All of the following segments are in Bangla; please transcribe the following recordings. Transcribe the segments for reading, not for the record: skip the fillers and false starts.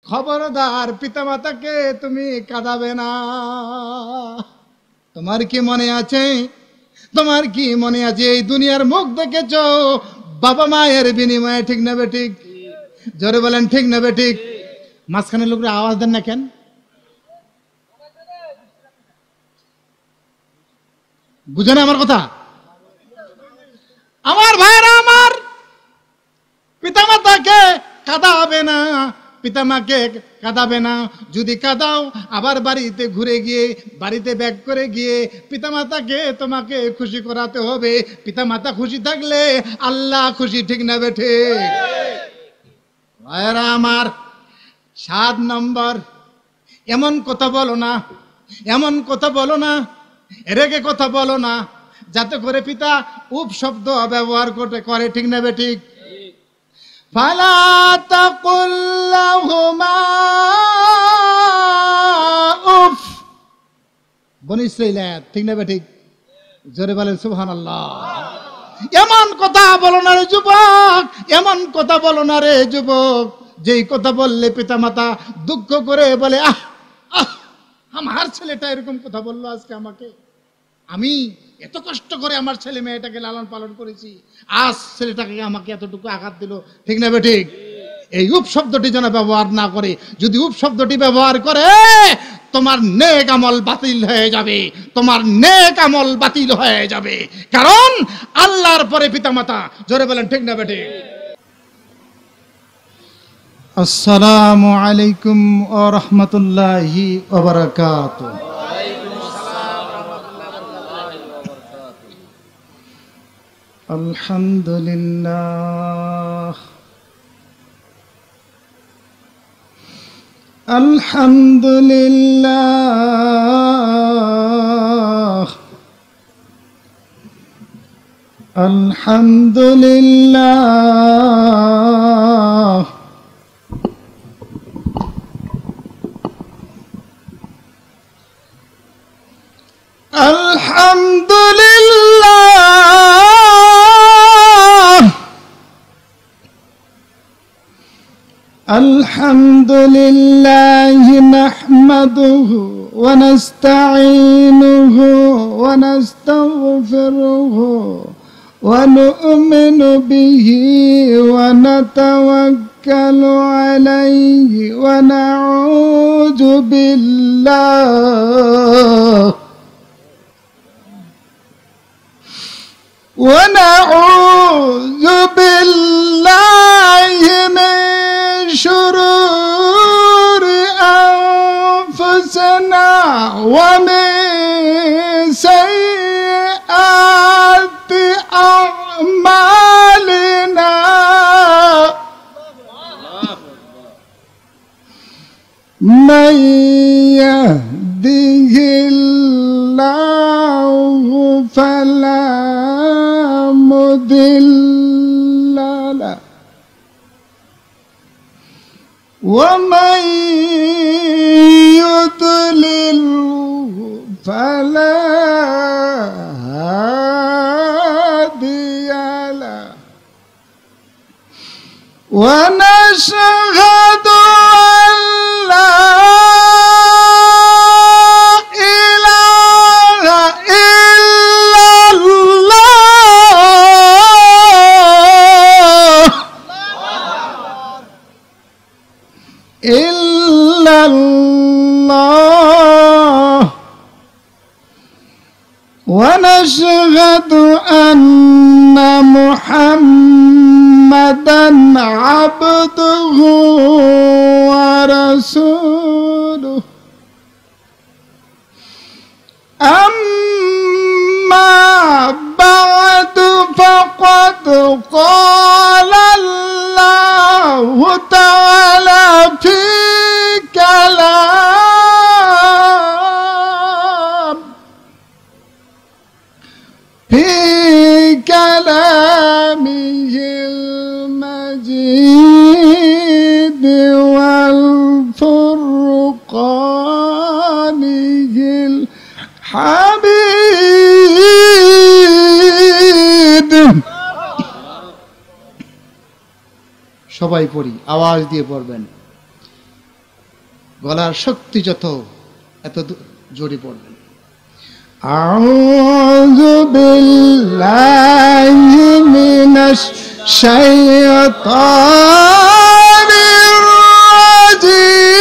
খবরদার পিতামাতাকে তুমি কাঁদাবে না। তোমার কি মনে আছে, তোমার কি মনে আছে এই দুনিয়ার মুখ দেখেছ বাবা মায়ের বিনিময়ে, ঠিক না বেঠিক? জোরে বলেন ঠিক না বেঠিক? মাঝখানে লোকরা আওয়াজ দেন না কেন? বুঝে না আমার কথা? আমার ভাইরা আমার, পিতামাতাকে কাঁদাবে না, পিতামাকে কাঁদাবে না। যদি কাঁদাও আবার বাড়িতে ঘুরে গিয়ে, বাড়িতে ব্যাক করে গিয়ে পিতামাতাকে তোমাকে খুশি করাতে হবে। পিতামাতা খুশি থাকলে আল্লাহ খুশি, ঠিক না বেঠে? ভাইরা আমার, 7 নম্বর, এমন কথা বলো না, এমন কথা বলো না, রেগে কথা বলো না যাতে করে পিতা উপশব্দ ব্যবহার করে, ঠিক না বেঠিক? ফালা তাকুল লাহুমা উফ। বনি ইসরাঈল, ঠিক না বেঠিক? জোরে বলেন সুবহানাল্লাহ। এমন কথা বলো না রে যুবক, এমন কথা বলো না রে যুবক, যেই কথা বললে পিতামাতা দুঃখ করে বলে, আহ আহ, আমার ছেলেটা এরকম কথা বললো আজকে আমাকে, আমি এত কষ্ট করে আমার ছেলে মেয়েটাকে লালন পালন করেছি, আজ ছেলেটাকে আমাকে এতটুকু আঘাত দিল, ঠিক না বেঠিক? এই উপশব্দটি যেন ব্যবহার না করে। যদি উপশব্দটি ব্যবহার করে তোমার নেক আমল বাতিল হয়ে যাবে, তোমার নেক আমল বাতিল হয়ে যাবে। কারণ আল্লাহর পরে পিতামাতা। জোরে বলেন ঠিক না বেঠিক? আসসালামু আলাইকুম ওয়া রাহমাতুল্লাহি ওয়া বারাকাতুহু। আলহামদুলিল্লাহ, আলহামদুলিল্লাহ, আলহামদুলিল্লাহ, আলহামদুলিল্লাহ, আলহামদুলিল্লাহ নাহমাদুহু ওয়া নাস্তাঈনুহু ওয়া নাস্তাগফিরুহু ওয়া নু'মিনু বিহি ওয়া নাতাওয়াক্কালু আলাইহি ওয়া নাউযু বিল্লাহ ونعوذ بالله من شرور أنفسنا ومن سيئات أعمالنا من يهده الله فلا مضل له ومن يضلل فلا هادي له ونشهد أن لا إلا الله ونشهد أن محمدا عبده ورسوله أما بعد فقد قال الله تعالى في كلامه المجيد والفرقانه الحميد। সবাই পড়ি, আওয়াজ দিয়ে পড়বেন। গলার শক্তি যত এত জোরে পড়বেন। আউযু বিল্লাহি মিনাশ শাইতানির রাজিম।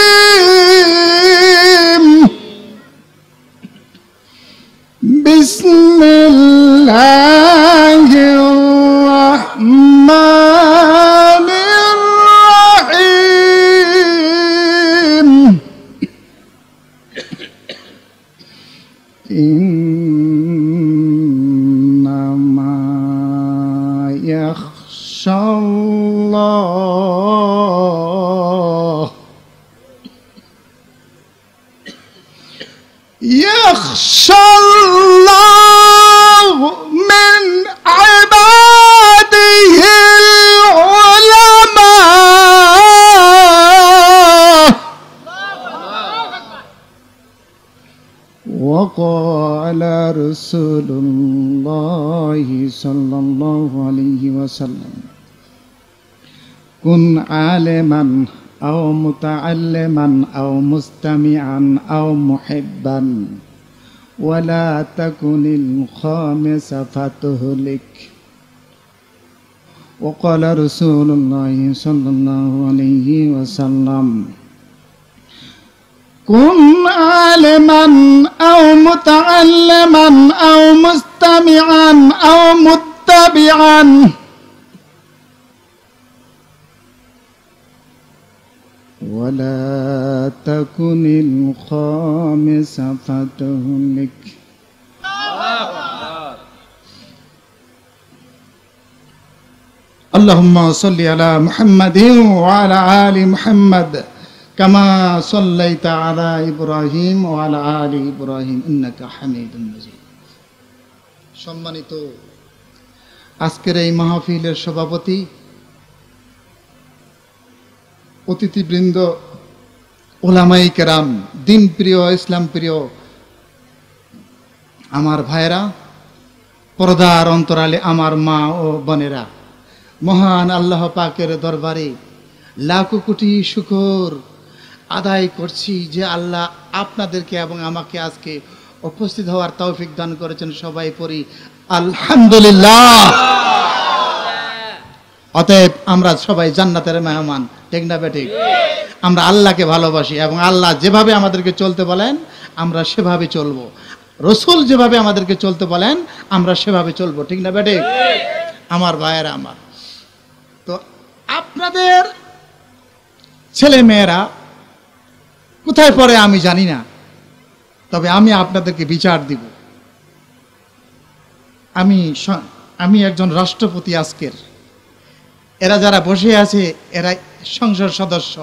বিসমিল্লাহির রাহমানির রাহিম। ইন্নামা ইয়াখশাল্লাহু মিন ইবাদিহিল উলামা। وقال رسول الله صلى الله عليه وسلم كن عالما أو متعلما أو مستمعا أو محبا ولا تكن الخامس فتهلك. وقال رسول الله صلى الله عليه وسلم كن عالما أو متعلما أو مستمعا أو متبعا ولا تكن الخامس فتهلك. اللهم صل على محمد وعلى آل محمد كما صليت على إبراهيم وعلى آل إبراهيم إنك حميد مجيد. সম্মানিত আজকের এই মাহফিলের সভাপতি, অতিথিবৃন্দ, ওলামায়ে কেরাম, দিন প্রিয়, ইসলাম প্রিয় আমার ভাইরা, পর্দার অন্তরালে আমার মা ও বোনেরা, মহান আল্লাহ পাকের দরবারে লাখো কোটি শুকর আদায় করছি যে আল্লাহ আপনাদেরকে এবং আমাকে আজকে উপস্থিত হওয়ার তৌফিক দান করেছেন। সবাই পড়ি আলহামদুলিল্লাহ। অতএব আমরা সবাই জান্নাতের মেহমান, ঠিক না বেঠিক? আমরা আল্লাহকে ভালোবাসি এবং আল্লাহ যেভাবে আমাদেরকে চলতে বলেন আমরা সেভাবে চলবো। রসুল যেভাবে আমাদেরকে চলতে বলেন আমরা সেভাবে চলবো, ঠিক না বেঠিক? আমার ভাইয়েরা, আমার তো আপনাদের ছেলে মেয়েরা কোথায় পড়ে আমি জানি না, তবে আমি আপনাদেরকে বিচার দিব। আমি একজন রাষ্ট্রপতি আজকের, এরা যারা বসে আছে এরা সংসদ সদস্য,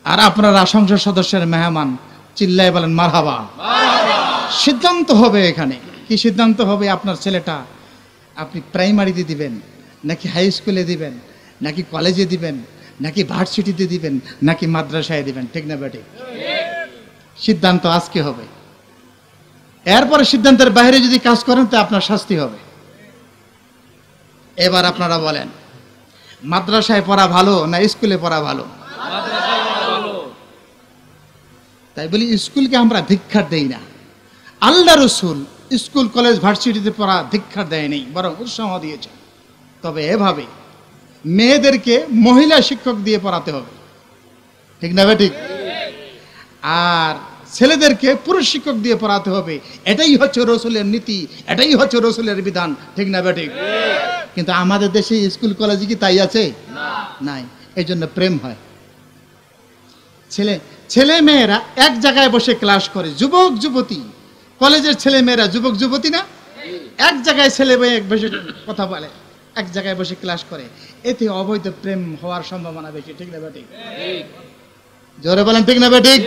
আর আপনারা সংসদ সদস্যের মেহমান। চিল্লায় বলেন মারহাবা। সিদ্ধান্ত হবে এখানে। কি সিদ্ধান্ত হবে? আপনার ছেলেটা আপনি প্রাইমারিতে দিবেন নাকি হাই স্কুলে দিবেন নাকি কলেজে দিবেন নাকি ভার্সিটিতে দিবেন নাকি মাদ্রাসায় দিবেন, ঠিক না বেটি? সিদ্ধান্ত আজকে হবে। এরপরে সিদ্ধান্তের বাইরে যদি কাজ করেন তো আপনার শাস্তি হবে। এবার আপনারা বলেন, মাদ্রাসায় পড়া ভালো না স্কুলে পড়া ভালো? তাই বলি স্কুলকে আমরা ধিক্কার দেই না। আল্লাহ রসুল স্কুল কলেজ ভার্সিটিতে পড়া ধিক্কার দেয় নেই, বরং উৎসাহ দিয়েছে। তবে এভাবে মেয়েদেরকে মহিলা শিক্ষক দিয়ে পড়াতে হবে, ঠিক না বেঠিক? আর ছেলেদেরকে পুরুষ শিক্ষক দিয়ে পড়াতে হবে। এটাই হচ্ছে রসুলের নীতি, এটাই হচ্ছে রসুলের বিধান, ঠিক না বেঠিক? কিন্তু আমাদের দেশে স্কুল কলেজে কি তাই আছে? নাই। এই জন্য প্রেম হয়। ছেলে মেয়েরা এক জায়গায় বসে ক্লাস করে, যুবক যুবতী, কলেজের ছেলে মেয়েরা যুবক যুবতী না, এক জায়গায় ছেলে মেয়ে বসে কথা বলে, এক জায়গায় বসে ক্লাস করে। এতে অবৈধ প্রেম হওয়ার সম্ভাবনা বেশি, ঠিক না বেঠিক? জোরে বলেন ঠিক না বেঠিক?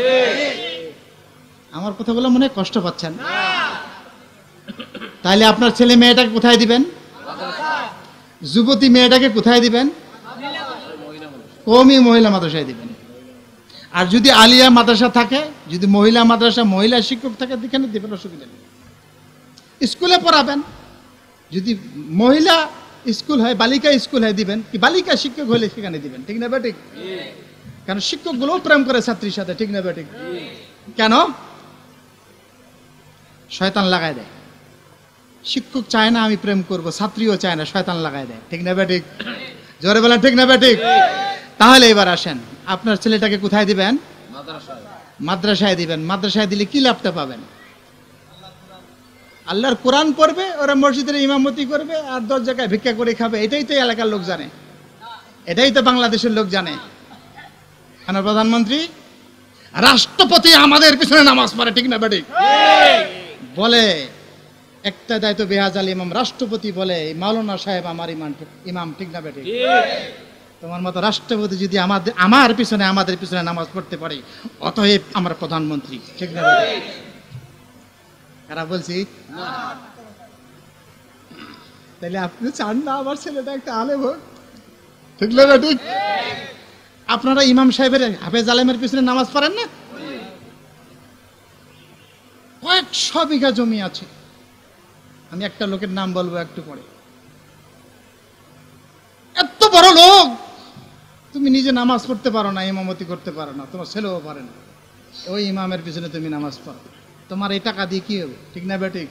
আমার কথা বলে মনে কষ্ট পাচ্ছেন? তাহলে আপনার ছেলে মেয়েটাকে কোথায় দিবেন? যুবতী মেয়েটাকে কোথায় দিবেন? কওমি মহিলা মাদ্রাসায় দিবেন। আর যদি আলিয়া মাদ্রাসা থাকে, যদি মহিলা মাদ্রাসা মহিলা শিক্ষক থাকে, সেখানে দিবেন, অসুবিধা নেই। স্কুলে পড়াবেন। যদি মহিলা স্কুল হয়, বালিকা স্কুল হয় দিবেন, কি বালিকা শিক্ষক হলে সেখানে দিবেন, ঠিক না বেঠিক? কারণ শিক্ষকগুলো প্রেম করে ছাত্রীর সাথে, ঠিক না বেঠিক? কেন? শয়তান লাগাই দেয়। শিক্ষক চায় না আমি প্রেম করব, ছাত্রীও চায় না, শয়তান লাগাই দেয়, ঠিক না বেঠিক? জোরে বলেন ঠিক না বেঠিক? তাহলে এবার আসেন, আপনার ছেলেটাকে কোথায় দিবেন? মাদ্রাসায় দিবেন। মাদ্রাসায় দিলে কি লাভটা পাবেন? আল্লাহর কোরআন পড়বে, ওরা মসজিদের ইমামতি করবে আর 10 জায়গায় ভিক্ষা করে খাবে। এটাই তো এলাকার লোক জানে, এটাই তো বাংলাদেশের লোক জানে। আমার প্রধানমন্ত্রী, রাষ্ট্রপতি আমাদের পিছনে নামাজ পড়ে, ঠিক না বেঠিক? বলে একটা দায়িত্ব বেহাজাল ইমাম, রাষ্ট্রপতি বলে মাওলানা সাহেব আমার ইমাম, ঠিক না বেঠিক? তোমার মতো রাষ্ট্রপতি যদি আমার পিছনে আমাদের পিছনে নামাজ পড়তে পারে, অতএব আমার প্রধানমন্ত্রী, ঠিক না বেঠিক? খারাপ বলছি? তাহলে আপনি চান না আমার ছেলেটা একটা আলেম হোক, ঠিক না বেঠিক? আপনারা ইমাম সাহেবের হাফেজ আলেমের পিছনে নামাজ পড়েন না? কয়েকশো বিঘা জমি আছে, আমি একটা লোকের নাম বলবো একটু পরে। এত বড় লোক, তুমি নিজে নামাজ পড়তে পারো না, ইমামতি করতে পারো না, তোমার ছেলেও পারে না, ওই ইমামের পিছনে তুমি নামাজ পড়ো, তোমার এই টাকা দিয়ে কি হবে, ঠিক না বেঠিক?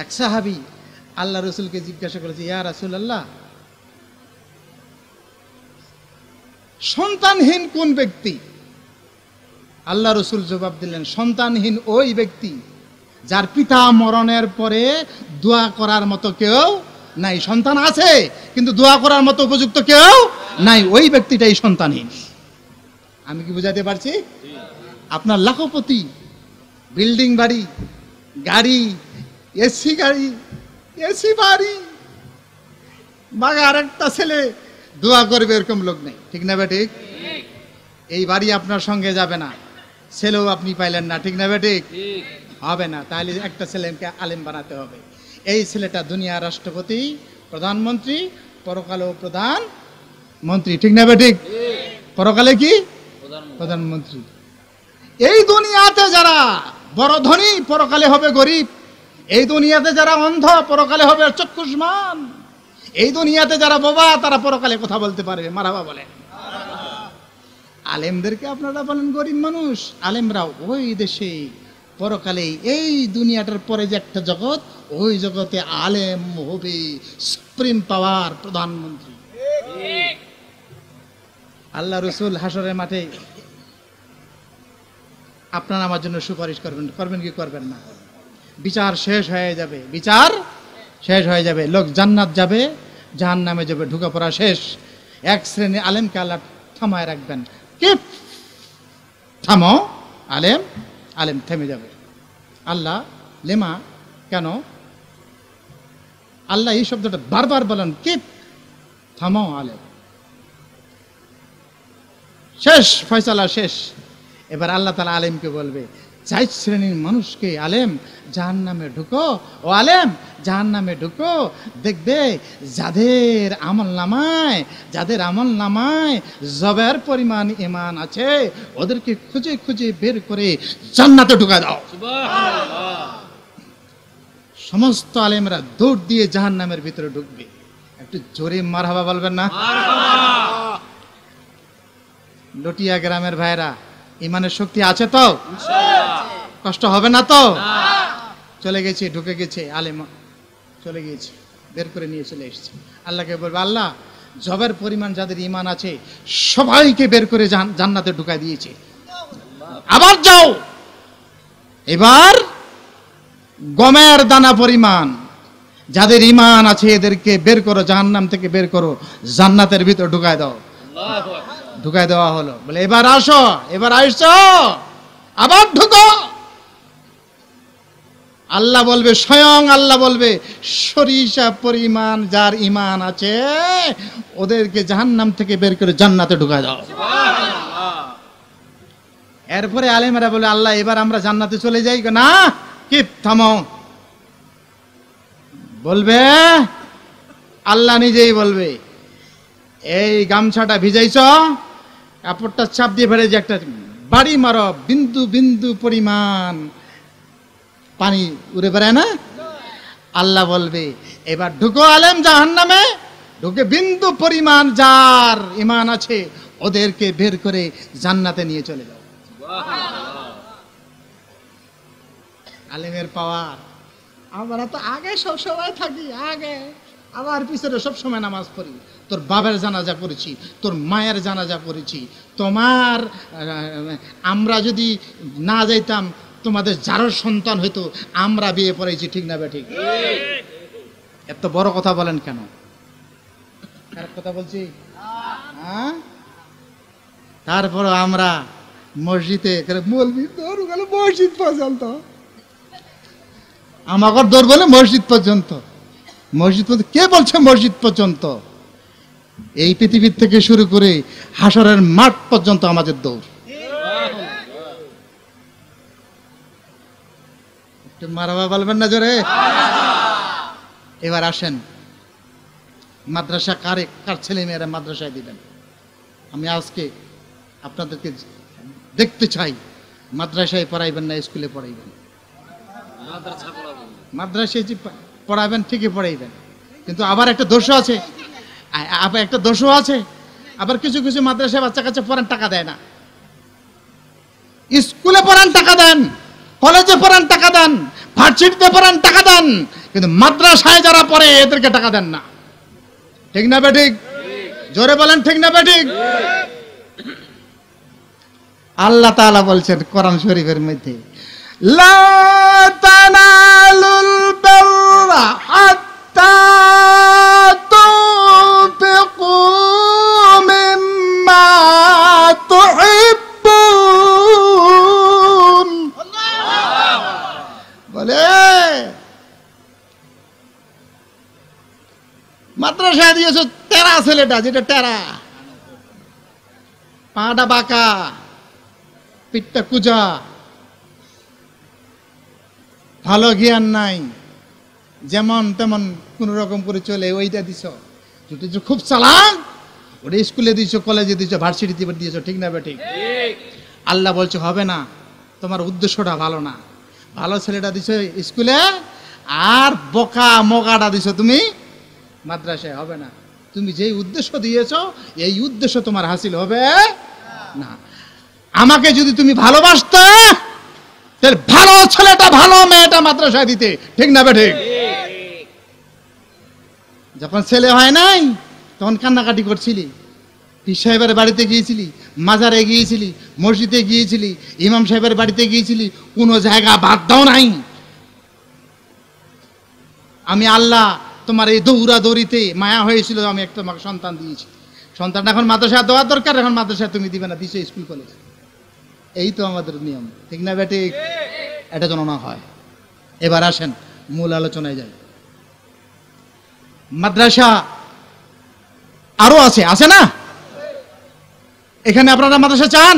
এক সাহাবী আল্লাহ রসুলকে জিজ্ঞাসা করেছে, ইয়া রাসূলুল্লাহ, সন্তানহীন কোন ব্যক্তি? আল্লাহ রসুল জবাব দিলেন, সন্তানহীন ওই ব্যক্তি যার পিতা মরণের পরে দোয়া করার মতো কেউ নাই। সন্তান আছে কিন্তু দোয়া করার মতো উপযুক্ত কেউ নাই, ওই ব্যক্তিটাই সন্তানহীন। আমি কি বুঝাতে পারছি? আপনার লাখপতি, বিল্ডিং বাড়ি, গাড়ি, এসি গাড়ি, এসি বাড়ি, বাগে আরেকটা ছেলে দোয়া করবে, এরকম লোক নেই, ঠিক না বেঠিক? এই বাড়ি আপনার সঙ্গে যাবে না, ছেলেও আপনি পাইলেন না, ঠিক না বেঠিক? হবে না। তাহলে একটা ছেলেকে আলেম বানাতে হবে। এই ছেলেটা দুনিয়ার রাষ্ট্রপতি, প্রধানমন্ত্রী, পরকালেও প্রধানমন্ত্রী, ঠিক না বেঠিক? পরকালে কি? প্রধানমন্ত্রী। এই দুনিয়াতে যারা বড় ধনী, পরকালে হবে গরিব। এই দুনিয়াতে যারা অন্ধ, পরকালে হবে চক্ষুষ্মান। এই দুনিয়াতে যারা বোবা, তারা পরকালে কথা বলতে পারবে। মারহাবা বলেন। আলেমদেরকে আপনারা বলেন গরিব মানুষ, আলেমরা ওই দেশে পরকালে, এই দুনিয়াটার পরে যে একটা জগৎ, ওই জগতে আলেম হবে সুপ্রিম পাওয়ার, প্রধানমন্ত্রী। আল্লাহ রসুল হাসরের মাঠে আপনারা আমার জন্য সুপারিশ করবেন, করবেন কি করবেন না? বিচার শেষ হয়ে যাবে, বিচার শেষ হয়ে যাবে, লোক জান্নাত যাবে, জাহান্নামে যাবে, ঢুকে পড়া শেষ। এক শ্রেণী আলেমকে আল্লাহ থামায় রাখবেন, কি থামো আলেম, আলেম থেমে যাবে। আল্লাহ লেমা, কেন? আল্লাহ এই শব্দটা বারবার বলেন, কি থামো আলেম। শেষ, ফয়সালা শেষ। এবার আল্লাহ তাআলা আলেমকে বলবে, 4 শ্রেণীর মানুষকে আলেম জাহান্নামে ঢুকো, ও আলেম জাহান্নামে ঢুকো, দেখবে যাদের আমল নামায় জবের পরিমাণ ঈমান আছে, ওদেরকে খুঁজে খুঁজে বের করে জান্নাতে ঢুকা দাও। সুবহানাল্লাহ। সমস্ত আলেমরা দৌড় দিয়ে জাহান্নামের ভিতরে ঢুকবে। একটু জোরে মারহাবা বলবেন না? মারহাবা। লটিয়া গ্রামের ভাইরা, ইমানের শক্তি আছে তো? কষ্ট হবে না তো? চলে গেছে, ঢুকে গেছে, আলেম চলে গিয়েছে, বের করে নিয়ে চলে এসেছে। আল্লাহকে বলবে, আল্লাহ জবের পরিমাণ যাদের ঈমান আছে সবাইকে বের করে জান্নাতে ঢুকাই দিয়েছে, আবার যাও, এবার গমের দানা পরিমাণ যাদের ঈমান আছে এদেরকে বের করো, জাহান্নাম থেকে বের করো, জান্নাতের ভিতর ঢুকাই দাও। ঢুকাই দেওয়া হলো। বলে এবার আসো, এবার আইসো, আবার ঢুকো। আল্লাহ বলবে, স্বয়ং আল্লাহ বলবে, সরিষা পরিমাণ যার ঈমান আছে ওদেরকে জাহান্নাম থেকে বের করে জান্নাতে ঢুকায় দাও। এরপরে আলেমেরা বলে, আল্লাহ এবার আমরা জান্নাতে চলে যাই না? কি থামো। বলবে, আল্লাহ নিজেই বলবে, এই গামছাটা ভিজাইছ, কাপড়টা চাপ দিয়ে ফেলে যে একটা বাড়ি মারো, বিন্দু বিন্দু পরিমাণ পানি উড়ে বেড়ায় না? আল্লাহ বলবে, এবার ঢুকো আলেম জাহান্নামে, ঢুকে বিন্দু পরিমাণ যার ঈমান আছে ওদেরকে বের করে জান্নাতে নিয়ে চলে যাও। আলেমের পাওয়ার। আমরা তো আগে সব সময় থাকি, আগে আবার পিছনে সব সময় নামাজ পড়ি। তোর বাবার জানাজা করেছি, তোর মায়ের জানাজা করেছি, তোমার আমরা যদি না যাইতাম তোমাদের যারো সন্তান হইতো, আমরা বিয়ে পড়াইছি, ঠিক না বেঠিক? এত বড় কথা বলেন কেন? কার কথা বলছি? হ্যাঁ, তারপর আমরা মসজিদে বলবি দৌড় গেল মসজিদ পর্যন্ত, আমাকে দৌড় বলে মসজিদ পর্যন্ত। মসজিদ পর্যন্ত কে বলছে মসজিদ পর্যন্ত? এই পৃথিবীর থেকে শুরু করে হাসরের মাঠ পর্যন্ত আমাদের দৌড়। মারাবা বলবেন না জোরে? এবার আসেন, মাদ্রাসা কার ছেলে মেয়েরা মাদ্রাসায় দিবেন? আমি আজকে আপনাদেরকে দেখতে চাই, মাদ্রাসায় পড়াইবেন না স্কুলে পড়াইবেন? মাদ্রাসায় যে পড়াবেন ঠিকই পড়াইবেন, কিন্তু আবার একটা দোষও আছে, আবার কিছু কিছু মাদ্রাসায় বাচ্চা কাচ্চা পড়ান টাকা দেয় না। স্কুলে পড়ান টাকা দেন, কলেজে পড়ান টাকা দেন, ভার্সিটিতে পড়ান টাকা দেন, কিন্তু মাদ্রাসায় যারা পড়ে এদেরকে টাকা দেন না। ঠিক না বেঠিক? জোরে বলেন ঠিক না বেঠিক? আল্লাহ তাআলা বলছেন কোরআন শরীফের মধ্যে, লা তানালুল বিররা হাত্তা তুনফিকু মিম্মা তুহিব্বুন। বলে মাদ্রাসায় দিয়েছো টেরা ছেলেটা, যেটা টেরা, পাটা বাঁকা, পিঠটা কুজা, ভালো জ্ঞান নাই, যেমন তেমন কোন রকম করে চলে, ওইটা দিছ। খুব চালাক, ওটা স্কুলে দিয়েছো, কলেজে দিয়েছো, ভার্সিটিতে দিয়েছো, ঠিক না বেঠিক? আল্লাহ বলছে হবে না, তোমার উদ্দেশ্যটা ভালো না। ভালো ছেলেটা দিছো স্কুলে, আর বোকা মোকাটা দিছো তুমি মাদ্রাসায়, হবে না। তুমি যেই উদ্দেশ্য দিয়েছো এই উদ্দেশ্য তোমার হাসিল হবে না। আমাকে যদি তুমি ভালোবাসতে, তাহলে ভালো ছেলেটা ভালো মেয়েটা মাদ্রাসায় দিতে, ঠিক না বেঠিক? যখন ছেলে হয় নাই তখন কান্নাকাটি করছিলি, পীর সাহেবের বাড়িতে গিয়েছিলি, মাজারে গিয়েছিলি, মসজিদে গিয়েছিলি, ইমাম সাহেবের বাড়িতে গিয়েছিলি, কোনো জায়গা বাদ দাও নাই। আমি আল্লাহ তোমার এই দৌড়াদৌড়িতে মায়া হয়েছিল, আমি একটা তোমাকে সন্তান দিয়েছি। সন্তানটা এখন মাদ্রাসায় দেওয়ার দরকার, এখন মাদ্রাসায় তুমি দিবে না, দিছো স্কুল কলেজ। এই তো আমাদের নিয়ম, ঠিক না বেঠিক? এটা যেন না হয়। এবার আসেন মূল আলোচনায় যাই। মাদ্রাসা আরো আছে না? এখানে আপনারা মাদ্রাসা চান?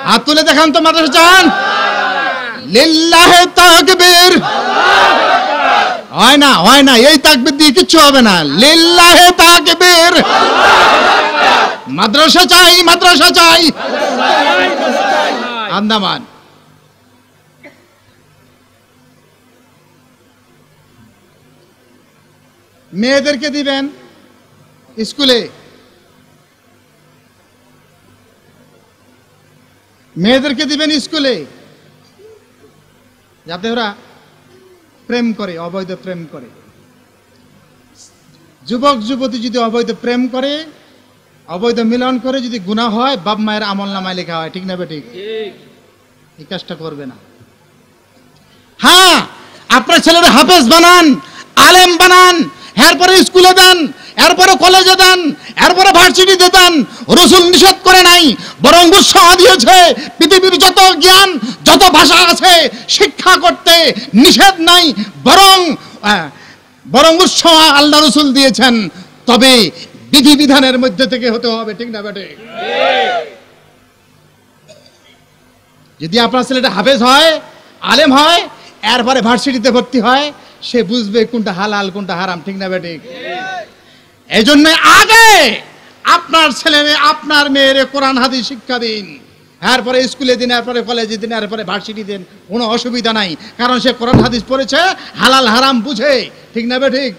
হাত তুলে দেখান তো, মাদ্রাসা চান? লিল্লাহে তাকবীর। হয় না, এই তাকবীর দিয়ে কিচ্ছু হবে না। লিল্লাহে তাকবীর। মাদ্রাসা চাই। আন্দামান মেয়েদেরকে দিবেন স্কুলে, যাতে ওরা প্রেম করে, অবৈধ প্রেম করে। যুবক যুবতী যদি অবৈধ প্রেম করে, অবৈধ মিলন করে, যদি গুনাহ হয়, বাপ মায়ের আমল নামায় লেখা হয়, ঠিক না বেঠিক? এই কাজটা করবে না। হ্যাঁ, আপনার ছেলেরা হাফেজ বানান, আলেম বানান, এরপরে স্কুলে দেন, এরপরে কলেজে দেন, এরপরে ভার্সিটিতে দেন। রাসূল নিষেধ করে নাই, বরং উৎসাহ দিয়েছে। পৃথিবীর যত জ্ঞান, যত ভাষা আছে শিক্ষা করতে নিষেধ নাই, বরং উৎসাহ আল্লাহ রাসূল দিয়েছেন। তবে বিধিবিধানের মধ্যে থেকে হতে হবে, ঠিক না বেটে? যদি আপনার ছেলেটা হাফেজ হয়, আলেম হয়, এরপরে ভার্সিটিতে ভর্তি হয়, সে বুঝবে কোনটা হালাল কোনটা হারাম, ঠিক না বেঠিক? এই জন্য আগে আপনার ছেলে আপনার মেয়ের কোরআন হাদিস শিক্ষা দিন, এরপরে স্কুলে দিন, এরপরে কলেজে দিন, এরপরে ভার্সিটি দিন, কোনো অসুবিধা নাই। কারণ সে কোরআন হাদিস পড়েছে, হালাল হারাম বুঝে, ঠিক না বেঠিক?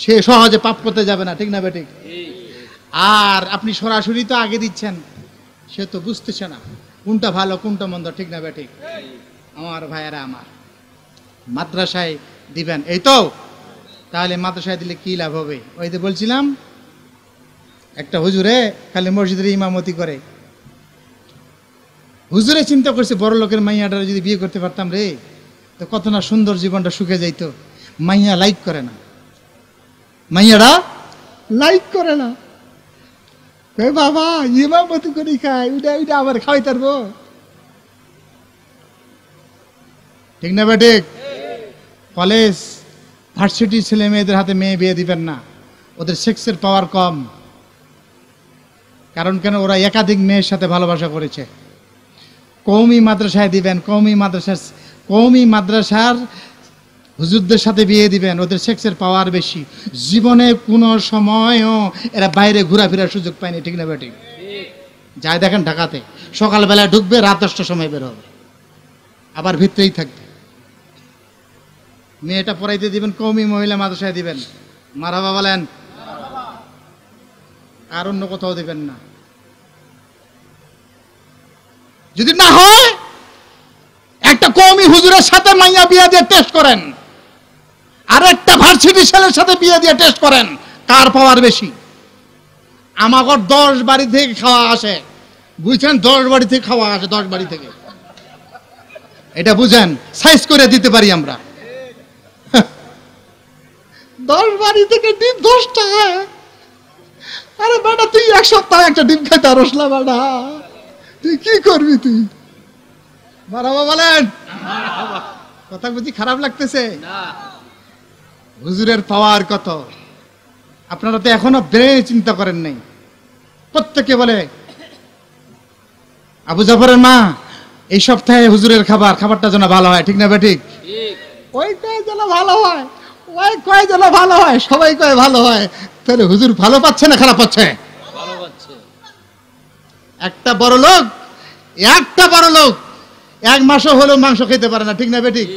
সে সহজে পাপ করতে যাবে না, ঠিক না বেঠিক? আর আপনি সরাসরি তো আগে দিচ্ছেন, সে তো বুঝতেছে না কোনটা ভালো কোনটা মন্দ, ঠিক না বেঠিক? আমার ভাইয়েরা আমার, মাদ্রাসায় দিবেন এই তো, তাহলে মাদ্রাসায় দিলে কি লাভ হবে? ওই যে বলছিলাম একটা হুজুরে খালি মসজিদের ইমামতি করে, হুজুরে চিন্তা করছে বড় লোকের মাইয়াটারে যদি বিয়ে করতে পারতাম রে, তো কত না সুন্দর জীবনটা সুখে যাইতো। মাইয়া লাইক করে না, মাইয়ারা লাইক করে না, বাবা ইমামতি করে খায়, ওইটা আবার খাওয়াই পারবো, ঠিক না বেঠিক? কলেজ ভার্সিটির ছেলে মেয়েদের হাতে মেয়ে বিয়ে দিবেন না, ওদের সেক্সের পাওয়ার কম। কারণ কেন? ওরা একাধিক মেয়ের সাথে ভালোবাসা করেছে। কওমি মাদ্রাসায় দিবেন, কওমি মাদ্রাসার হুজুরদের সাথে বিয়ে দিবেন, ওদের সেক্সের পাওয়ার বেশি। জীবনে কোনো সময়ও এরা বাইরে ঘোরাফেরার সুযোগ পায়নি, ঠিক না বেঠিক? যাই দেখেন ঢাকাতে সকালবেলায় ঢুকবে, রাত 10টার সময় বের হবে, আবার ভিতরেই থাকবে। মেয়েটা পড়াইতে দিবেন কওমি মহিলা মাদ্রাসায় দিবেন, মারহাবা বলেন, আর অন্য কোথাও দিবেন না। যদি না হয় একটা কওমি হুজুরের সাথে মাইয়া বিয়ে দিয়ে টেস্ট করেন, আর একটা ভার্সিটি ছেলের সাথে বিয়ে দিয়ে টেস্ট করেন, কার পাওয়ার বেশি। আমাকে 10 বাড়ি থেকে খাওয়া আসে, বুঝছেন? 10 বাড়ি থেকে খাওয়া আসে, 10 বাড়ি থেকে, এটা বুঝেন, সাইজ করে দিতে পারি আমরা। 10 বাড়ি থেকে ডিম 10 টাকা। আরে বেটা তুই এক সপ্তাহ একটা ডিম খাইতে পারস না বেটা, তুই কি করবি? তুই মারহাবা বলেন। কথা বুঝি খারাপ লাগতেছে? হুজুরের পাওয়ার কত আপনারা তো এখনো ব্রেনে চিন্তা করেন নাই। প্রত্যেকে বলে আবু জাফরের মা এই সপ্তাহে হুজুরের খাবারটা যেন ভালো হয়, ঠিক না বেঠিক? ওই কয় যেন ভালো হয়, ওই কয় যেন ভালো হয়, সবাই কয় ভালো হয়। তাহলে হুজুর ভালো পাচ্ছে না খারাপ পাচ্ছে? ভালো পাচ্ছে। একটা বড় লোক 1 মাসও হলেও মাংস খেতে পারে না, ঠিক না বেঠিক?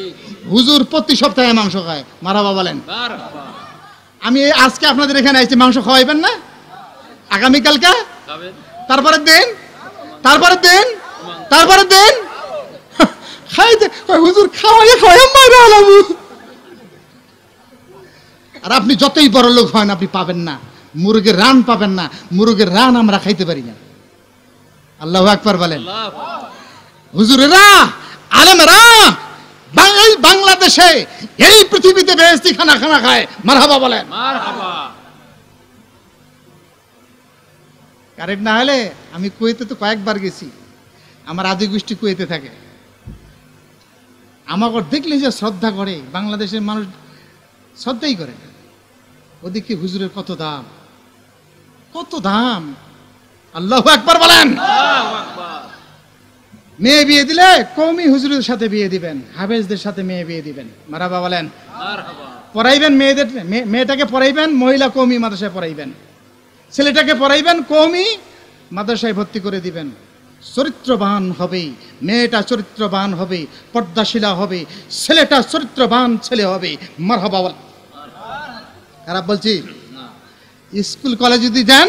হুজুর প্রতি সপ্তাহে মাংস খায়, মারহাবা বলেন। আমি আজকে আপনাদের এখানে আসছি, মাংস খাওয়াইবেন না? আগামীকালকে, তারপরের দিন খাইতে হুজুর খাওয়াই মারা আলামু। আর আপনি যতই বড় লোক হন, আপনি পাবেন না মুরগের রান, পাবেন না মুরগের রান, আমরা খাইতে পারি না। আল্লাহু আকবার বলেন। হুজুরেরা, আলেমেরা এই বাংলাদেশে, এই পৃথিবীতে বেহেশতি খানা খায়, মারহাবা বলেন। কারেক্ট না হলে, আমি কুয়েতে তো কয়েকবার গেছি, আমার আদি গোষ্ঠী কুয়েতে থাকে, আমাকে দেখলে যে শ্রদ্ধা করে, বাংলাদেশের মানুষ শ্রদ্ধাই করে না। ওদিকে হুজুরের কত দাম, আল্লাহু আকবার বলেন। মেয়ে বিয়ে দিলে কওমি হুজুরের সাথে বিয়ে দিবেন, হাফেজদের সাথে মেয়ে বিয়ে দিবেন, মারহাবা বলেন। পড়াইবেন মেয়েটাকে পড়াইবেন মহিলা কওমি মাদ্রাসায় পড়াইবেন, ছেলেটাকে পড়াইবেন কওমি মাদ্রাসায় ভর্তি করে দিবেন। চরিত্রবান হবে, মেয়েটা চরিত্রবান হবে, পর্দাশীলা হবে, ছেলেটা চরিত্রবান ছেলে হবে, মারহাবা বলেন। খারাপ বলছি? স্কুল কলেজ যদি যান,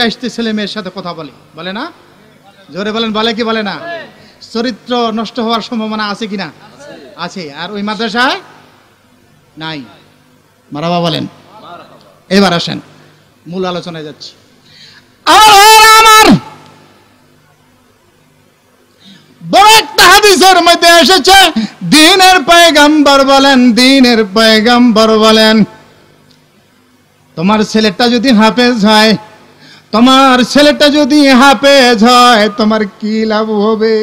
আসতে ছেলে মেয়ের সাথে কথা বলে না? জোরে বলেন, বলে কি বলে না? চরিত্র নষ্ট হওয়ার সম্ভাবনা আছে কিনা? আছে। আর ওই মাদ্রাসায় নাই, মারহাবা বলেন। এবার আসেন মূল আলোচনায় যাচ্ছি। আমার বড় একটা হাদিসের মধ্যে এসেছে, দ্বীনের পয়গম্বর বলেন, তোমার ছেলেটা যদি হাফেজ হয়, তোমার কি লাভ হবে?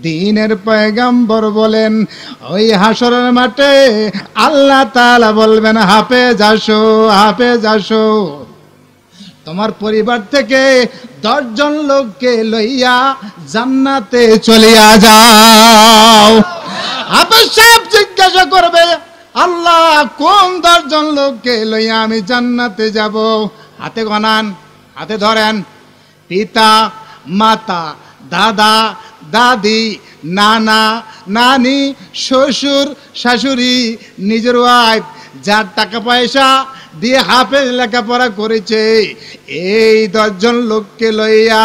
দ্বীনের পয়গম্বর বলেন, ওই হাসরের মাঠে আল্লাহ তাআলা বলবেন, হাফেজ আসো। তোমার পরিবার থেকে 10 জন লোককে লইয়া জান্নাতে চলিয়া যাও। হাফেজ সাহেব জিজ্ঞাসা করবে, আল্লাহ কোন 10 জন লোককে লইয়া আমি জান্নাতে যাব? হাতে গণান, হাতে ধরেন। পিতা, মাতা, দাদা, দাদি, নানা, নানি, শ্বশুর, শাশুড়ি, নিজের ওয়াইফ, যার টাকা পয়সা দিয়ে হাফেজ লেখাপড়া করেছে। এই 10 জন লোককে লইয়া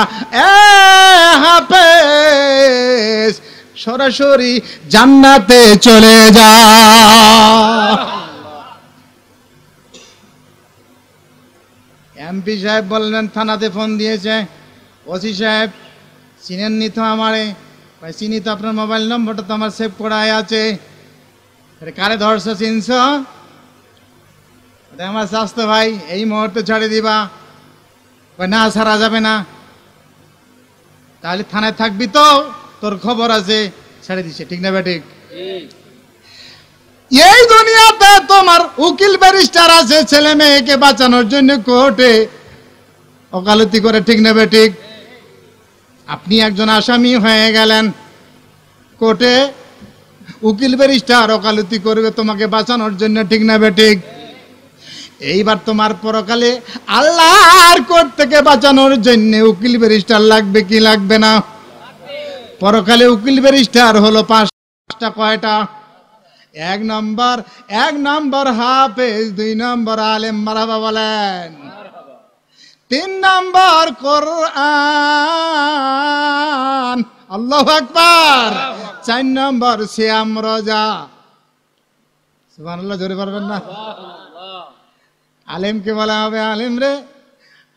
হাফেজ সরাসরি জান্নাতে চলে যা। এমপি সাহেব বললেন, থানাতে ফোন দিয়েছে, ওসি সাহেব চিনেননি তো আমারে? চিনি তো, আপনার মোবাইল নম্বরটা তো আমার সেভ করাই আছে। কারে ধরছো, চিনছ? আমার স্বাস্থ্য ভাই, এই মুহূর্তে ছাড়ে দিবা? না, ছাড়া যাবে না। তাহলে থানায় থাকবি তো, তোর খবর আছে। ছেড়ে দিছে, ঠিক না বেঠিক? এই দুনিয়াতে তোমার উকিল ব্যারিস্টার আছে, ছেলে মেয়েকে বাঁচানোর জন্য কোর্টে ওকালতি করে, ঠিক না বেঠিক? আপনি একজন আসামি হয়ে গেলেন, কোর্টে উকিল ব্যারিস্টার ওকালতি করবে তোমাকে বাঁচানোর জন্য, ঠিক না বেঠিক? এইবার তোমার পরকালে আল্লাহর কোর্ট থেকে বাঁচানোর জন্য উকিল ব্যারিস্টার লাগবে কি লাগবে না? পরকালে উকিল ব্যারিস্টার হলো 5টা। কয়টা? 1 নম্বর হাফেজ, 2 নম্বর আলেম, মারহাবা বলেন। 3 নম্বর কোরআন, আল্লাহু আকবার। 4 নম্বর সিয়াম রোজা। সুবহানাল্লাহ, জোরে পারবেন না? আলেমকে বলা হবে, আলেম রে,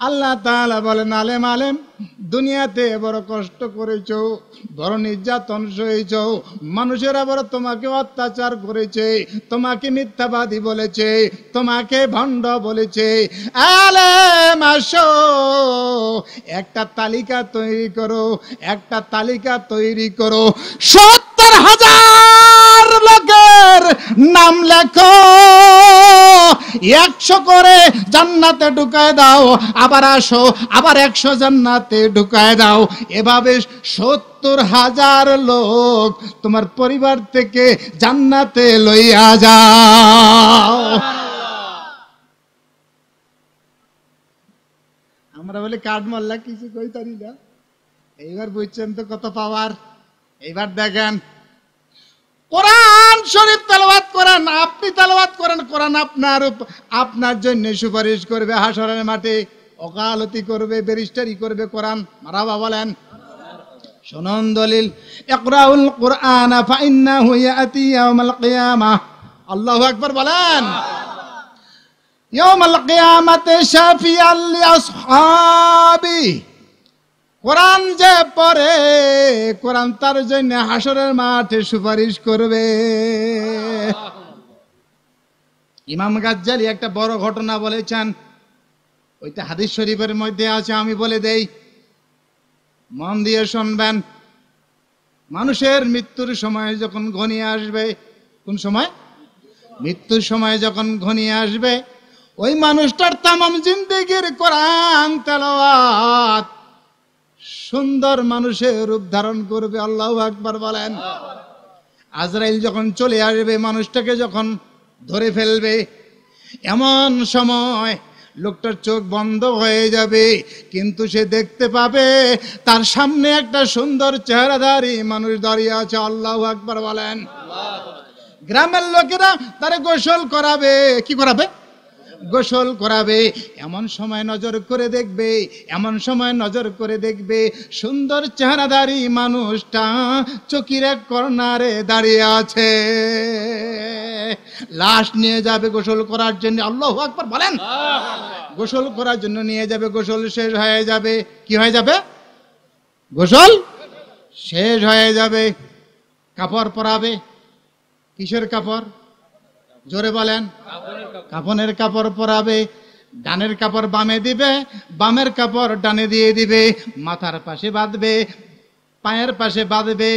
আল্লাহ তাআলা বলেন, আলেম আলেম, দুনিয়াতে বড় কষ্ট করেছো, বড় নির্যাতন সয়েছো, মানুষেরা বড় তোমাকে অত্যাচার করেছে, তোমাকে মিথ্যাবাদী বলেছে, তোমাকে ভণ্ড বলেছে। আলেম আসো, একটা তালিকা তৈরি করো, একটা তালিকা তৈরি করো। 70,000 লোকের নাম লেখো, 100 করে জান্নাতে ঢুকায় দাও, আবার আসো, আবার 100 জান্নাতে ঢুকায় দাও। এভাবে 70,000 লোক তোমার পরিবার থেকে জান্নাতে লইয়া যাও। আমরা বলি কাঠ মারলা কিছু কই তারি না। এইবার বুঝছেন তো কত পাওয়ার। এইবার দেখেন, কোরআন শরীফ তেলাওয়াত করেন, আপনি তেলাওয়াত করেন, কোরআন আপনার জন্য সুপারিশ করবে হাসরের মাঠে, ওকালতি করবে, ব্যারিস্টারি করবে কোরআন। মারহাবা বলেন। শুনুন দলিল, ইকরাউল কুরআন ফাইন্নাহু ইয়াতি ইয়াউমাল কিয়ামাহ। আল্লাহু আকবার বলেন। ইয়াউমাল কিয়ামাতে শাফিআল লিআসহাবি। কোরআন যে পড়ে, কোরআন তার জন্য হাসরের মাঠে সুপারিশ করবে। ইমাম গাজ্জালি একটা বড় ঘটনা বলেছেন, ওইটা হাদিস শরীফের মধ্যে আছে, আমি বলে দেই, মন দিয়ে শুনবেন। মানুষের মৃত্যুর সময় যখন ঘনিয়ে আসবে, কোন সময়? মৃত্যুর সময় যখন ঘনিয়ে আসবে, ওই মানুষটার তামাম জিন্দেগির কোরআন তেলাওয়াত সুন্দর মানুষের রূপ ধারণ করবে। আল্লাহু আকবার বলেন। আজরাইল যখন চলে আসবে, মানুষটাকে যখন ধরে ফেলবে, এমন সময় লোকটার চোখ বন্ধ হয়ে যাবে, কিন্তু সে দেখতে পাবে তার সামনে একটা সুন্দর চেহারাধারী মানুষ দাঁড়িয়ে আছে। আল্লাহু আকবার বলেন। গ্রামের লোকেরা তারে গোসল করাবে। কি করাবে? গোসল করাবে। এমন সময় নজর করে দেখবে, এমন সময় নজর করে দেখবে, সুন্দর চেহারাধারী মানুষটা চকির এক কর্নারে দাঁড়িয়ে আছে। লাশ নিয়ে যাবে গোসল করার জন্য। আল্লাহু আকবার বলেন। গোসল করার জন্য নিয়ে যাবে, গোসল শেষ হয়ে যাবে। কি হয়ে যাবে? গোসল শেষ হয়ে যাবে। কাপড় পরাবে। কিসের কাপড়? জোরে বলেন। কাফনের কাপড় পরাবে। ডানের কাপড় বামে দিবে, বামের কাপড় ডানে দিয়ে দিবে। মাথার পাশে বাঁধবে, পায়ের পাশে বাঁধবে।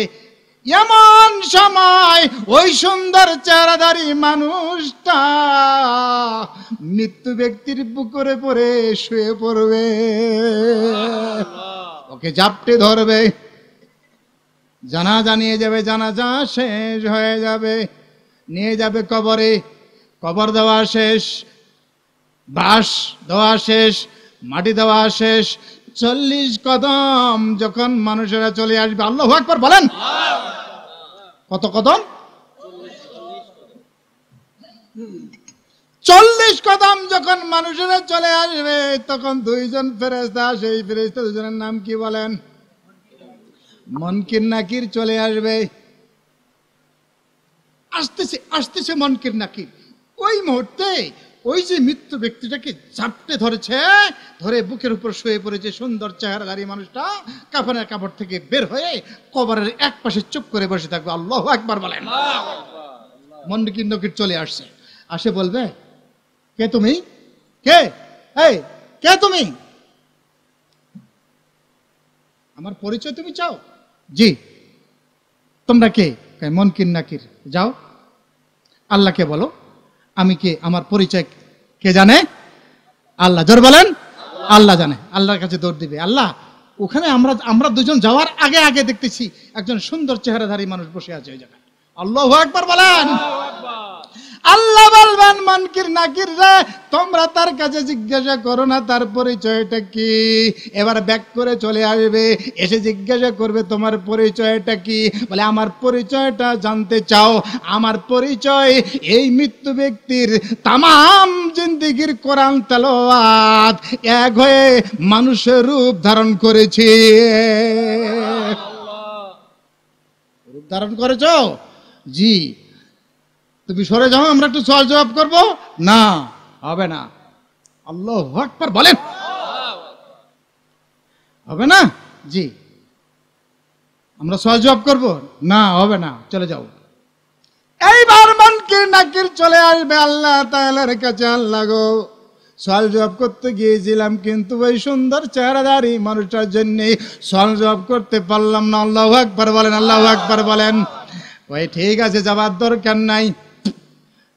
এমন সময় ওই সুন্দর চেহারাধারী মানুষটা মৃত্যু ব্যক্তির বুকুরে পড়ে শুয়ে পড়বে। ওকে জাপটে ধরবে, জানাজা নিয়ে যাবে। জানাজা শেষ হয়ে যাবে, নিয়ে যাবে কবরে। কবর দেওয়া শেষ, বাঁশ দেওয়া শেষ, মাটি দেওয়া শেষ। 40 কদম যখন মানুষেরা চলে আসবে। আল্লাহু আকবার বলেন। কত কদম? 40 কদম যখন মানুষেরা চলে আসবে তখন দুইজন ফেরেশতা, সেই ফেরেশতা দুজনের নাম কি বলেন? মুনকির নাকির চলে আসবে। আসতেছে আসতেছে মুনকির নাকির। ওই মুহূর্তে ওই যে মৃত্যু ব্যক্তিটাকে চাপটে ধরেছে, ধরে বুকের উপর শুয়ে পড়েছে সুন্দর চেহারাধারী মানুষটা, কাফনের কাপড় থেকে বের হয়ে কবরের এক পাশে চুপ করে বসে থাকবে। আল্লাহু আকবার বলেন। মুনকির নাকির চলে আসছে, আসে বলবে, কে তুমি? কে? এই কে তুমি? আমার পরিচয় তুমি চাও? জি। তোমরা কে? মুনকির নাকির। যাও আল্লাহকে বলো আমি কে, আমার পরিচয় কে জানে? আল্লাহ। জোর বলেন। আল্লাহ জানে। আল্লাহর কাছে দৌড় দিবে। আল্লাহ ওখানে আমরা দুজন যাওয়ার আগে আগে দেখতেছি একজন সুন্দর চেহারাধারী মানুষ বসে আছে ওই জায়গায়। আল্লাহু আকবার বলেন। আল্লাহ বলবেন, মুনকির নাকির রে, তোমরা তার কাছে জিজ্ঞাসা করো না তার পরিচয়টা কি। এবার ব্যাক করে চলে আসবে, এসে জিজ্ঞাসা করবে তোমার পরিচয়টা কি। বলে আমার পরিচয়টা জানতে চাও? আমার পরিচয় এই মৃত্যু ব্যক্তির তামাম জিন্দেগির কোরআন তেলাওয়াত এক হয়ে মানুষের রূপ ধারণ করেছে। রূপ ধারণ করেছো? জি। তুমি সরে যাও, আমরা একটু সওয়াল জবাব করব। না, হবে না। আল্লাহু আকবার বলেন। হবে না? জি। আমরা সওয়াল জবাব করব? না, হবে না, চলে যাও। এইবার মুনকির নাকির চলে আসবে আল্লাহ তাআলার কাছে। আল্লাহ গো, সওয়াল জবাব করতে গিয়েছিলাম কিন্তু ওই সুন্দর চেহারাধারী মানুষটার জন্য সওয়াল জবাব করতে পারলাম না। আল্লাহু আকবার বলেন। আল্লাহু আকবার বলেন। ওই ঠিক আছে, যাবার দরকার নাই,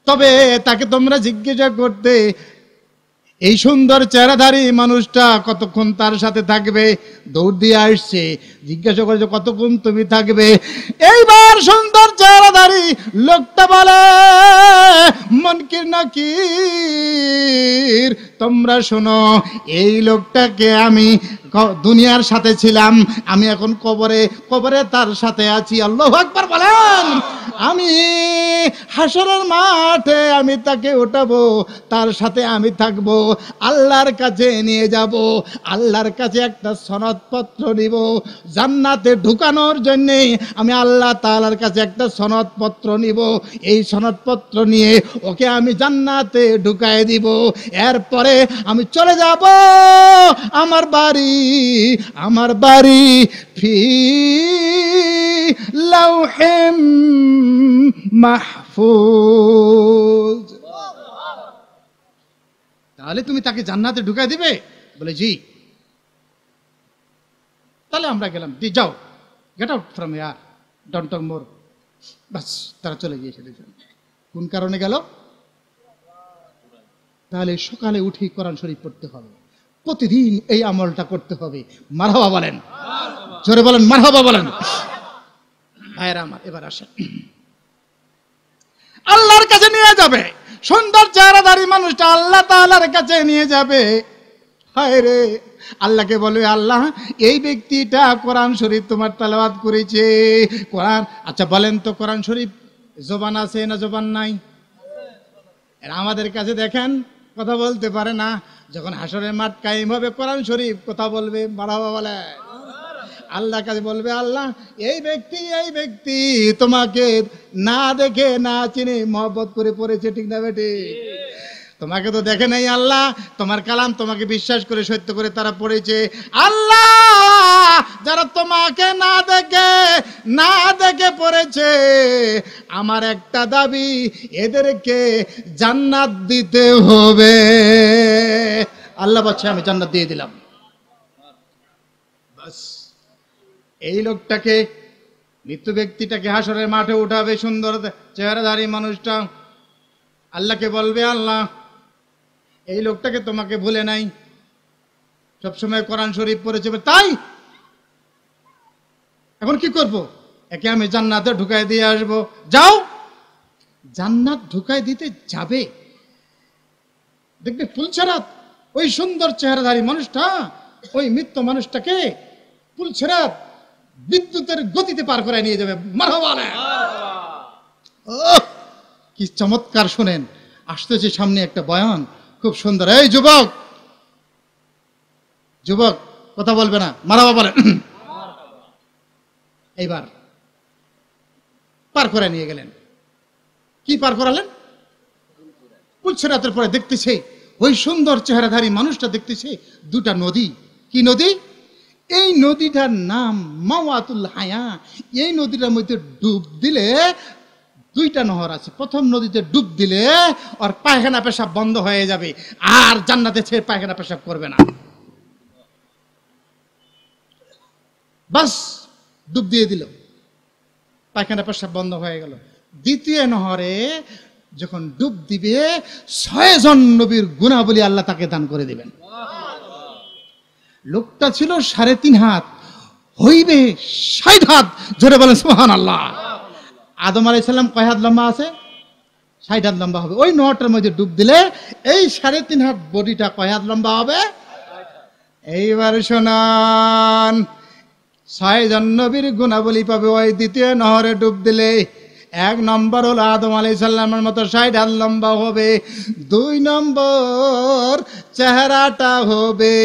তবে তাকে তোমরা জিজ্ঞাসা করতে এই সুন্দর চেহারাধারী মানুষটা কতক্ষণ তার সাথে থাকবে। দৌড় দিয়ে আসছে, জিজ্ঞাসা করেছে কতক্ষণ তুমি থাকবে। এইবার সুন্দর চেহারাধারী লোকটা বলে, মুনকির নাকির তোমরা শোনো, এই লোকটাকে আমি দুনিয়ার সাথে ছিলাম, আমি এখন কবরে তার সাথে আছি। আল্লাহু আকবার বলেন। আমি হাসরের মাঠে আমি তাকে উঠাবো, তার সাথে আমি থাকবো, আল্লাহর কাছে নিয়ে যাব, আল্লাহর কাছে একটা সনদপত্র নিব। জান্নাতে ঢুকানোর জন্য আমি আল্লাহ তাআলার কাছে একটা সনদপত্র নিব। এই সনদপত্র নিয়ে ওকে আমি জান্নাতে ঢুকায় দিব। এরপরে আমি চলে যাব আমার বাড়ি ফি লাউহিম মাহফুজ। তাহলে তুমি তাকে জান্নাতে ঢুকায় দিবে? বলে জি। তাহলে আমরা গেলাম। দি যাও, get out from here, don't talk more. বাস, তারা চলে গিয়েছে। কোন কারণে গেল? তাহলে সকালে উঠে কোরআন শরীফ পড়তে হবে, প্রতিদিন এই আমলটা করতে হবে। মারহাবা বলেন, জোরে বলেন মারহাবা বলেন। ভাইরা আমার, এবার আসেন, আল্লাহর কাছে নিয়ে যাবে সুন্দর চেহারাধারী মানুষটা, আল্লাহ তাআলার কাছে নিয়ে যাবে। হায় রে, আল্লাহকে বলবে, আল্লাহ এই ব্যক্তিটা কোরআন শরীফ তোমার তেলাওয়াত করেছে। কোরআন, আচ্ছা বলেন তো কোরআন শরীফ জবান আছে না জবান নাই? এরা আমাদের কাছে দেখেন কথা বলতে পারে না, যখন হাসরের মাঠ কায়েম হবে কোরআন শরীফ কথা বলবে। মারহাবা বলে। আল্লাহর কাছে বলবে, আল্লাহ এই ব্যক্তি তোমাকে না দেখে না চিনে মহব্বত করে পড়েছে, ঠিক না বেটি? তোমাকে তো দেখে নাই আল্লাহ, তোমার কালাম তোমাকে বিশ্বাস করে সত্য করে তারা পড়েছে। আল্লাহ যারা তোমাকে না দেখে পড়েছে, আমার একটা দাবি, এদেরকে জান্নাত দিতে হবে। আল্লাহ বলছে, আমি জান্নাত দিয়ে দিলাম। বাস, এই লোকটাকে, মৃত্যু ব্যক্তিটাকে হাসরের মাঠে উঠাবে সুন্দর চেহারাধারী মানুষটা। আল্লাহকে বলবে, আল্লাহ এই লোকটাকে তোমাকে ভুলে নাই, সবসময় কোরআন শরীফ পড়েছে, তাই এখন কি করব? একে আমি জান্নাতে ঢুকাই দিয়ে আসবো। যাও, জান্নাত ঢুকাই দিতে যাবে, দেখবে পুলছেরাত ওই সুন্দর চেহারাধারী মানুষটা ওই মৃত্যু মানুষটাকে পুলছেরাত বিদ্যুতের গতিতে পার করে নিয়ে যাবে। মারহাবা। কি চমৎকার! শোনেন, আসতেছে সামনে একটা বয়ান, খুব সুন্দর। এই যুবক, যুবক কথা বলবে না, মারাবা বলেন। এইবার পার করে নিয়ে গেলেন। কি পার করালেন? পুলসিরাতের পরে দেখতেছে ওই সুন্দর চেহারাধারী মানুষটা দেখতেছে দুটা নদী। কি নদী? এই নদীটার নাম মাওয়াতুল হায়া। এই নদীটার মধ্যে ডুব দিলে দুইটা নহর আছে। প্রথম নদীতে ডুব দিলে ওর পায়খানা পেশাব বন্ধ হয়ে যাবে, আর জান্নাতে ছেড়ে পায়খানা পেশাব করবে না। বাস ডুব দিয়ে দিল, পায়খানা পেশাব বন্ধ হয়ে গেল। দ্বিতীয় নহরে যখন ডুব দিবে 6 জন নবীর গুণাবলী আল্লাহ তাকে দান করে দিবেন। লোকটা ছিল 3.5 হাত, হইবে 60 হাত। জোরে বলেন সুবহানাল্লাহ। আদম আলাইহিস সালাম কয় হাত লম্বা আছে? 60 হাত লম্বা হবে। ওই নহরটার মধ্যে ডুব দিলে এই 3.5 হাত বডিটা কয় হাত লম্বা হবে? এইবার শোনান, 6 জন নবীর গুণাবলী পাবে ওই দ্বিতীয় নহরে ডুব দিলে। 1 নম্বর হলো আদম আলাইহিস সালামের মতো 60 হাত লম্বা হবে। 2 নম্বর চেহারাটা হবে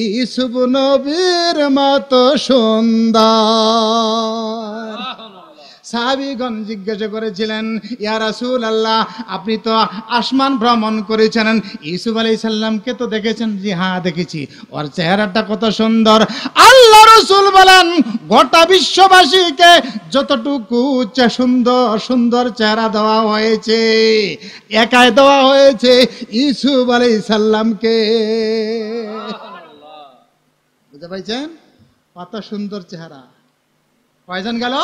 ইউসুফ নবীর মতো সুন্দর। সাহাবীগণ জিজ্ঞাসা করেছিলেন, ইয়া রাসূলুল্লাহ, আপনি তো আসমান ভ্রমণ করেছেন, ইউসুফ আলাইহিস সালামকে তো দেখেছেন? জি হ্যাঁ দেখেছি। ওর চেহারাটা কত সুন্দর। আল্লাহ রাসূল বলেন, গোটা বিশ্ববাসীকে যতটুকু সুন্দর সুন্দর চেহারা দেওয়া হয়েছে, একাই দেওয়া হয়েছে ইউসুফ আলাইহিস সালামকে। বুঝতে পারছেন? কত সুন্দর চেহারা। কয়জন গেল?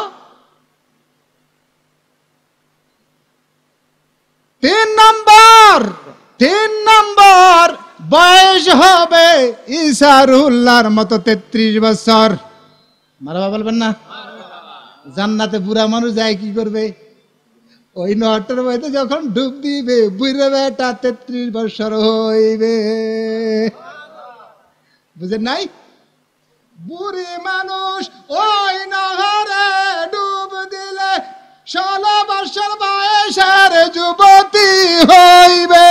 3 নম্বর বয়স হবে ইসারুল্লাহর মতো 33 বছর। মারবা বলবেন না? জান্নাতে বুড়া মানুষ যায় কি করবে? ওই নহরটার মধ্যে যখন ডুব দিবে, বুড়া বেটা 33 বছর হইবে। বুঝেন নাই? বুড়ি মানুষ ওই নহরে ডুব দিলে 16 বছর বয়সের যুবতী হইবে।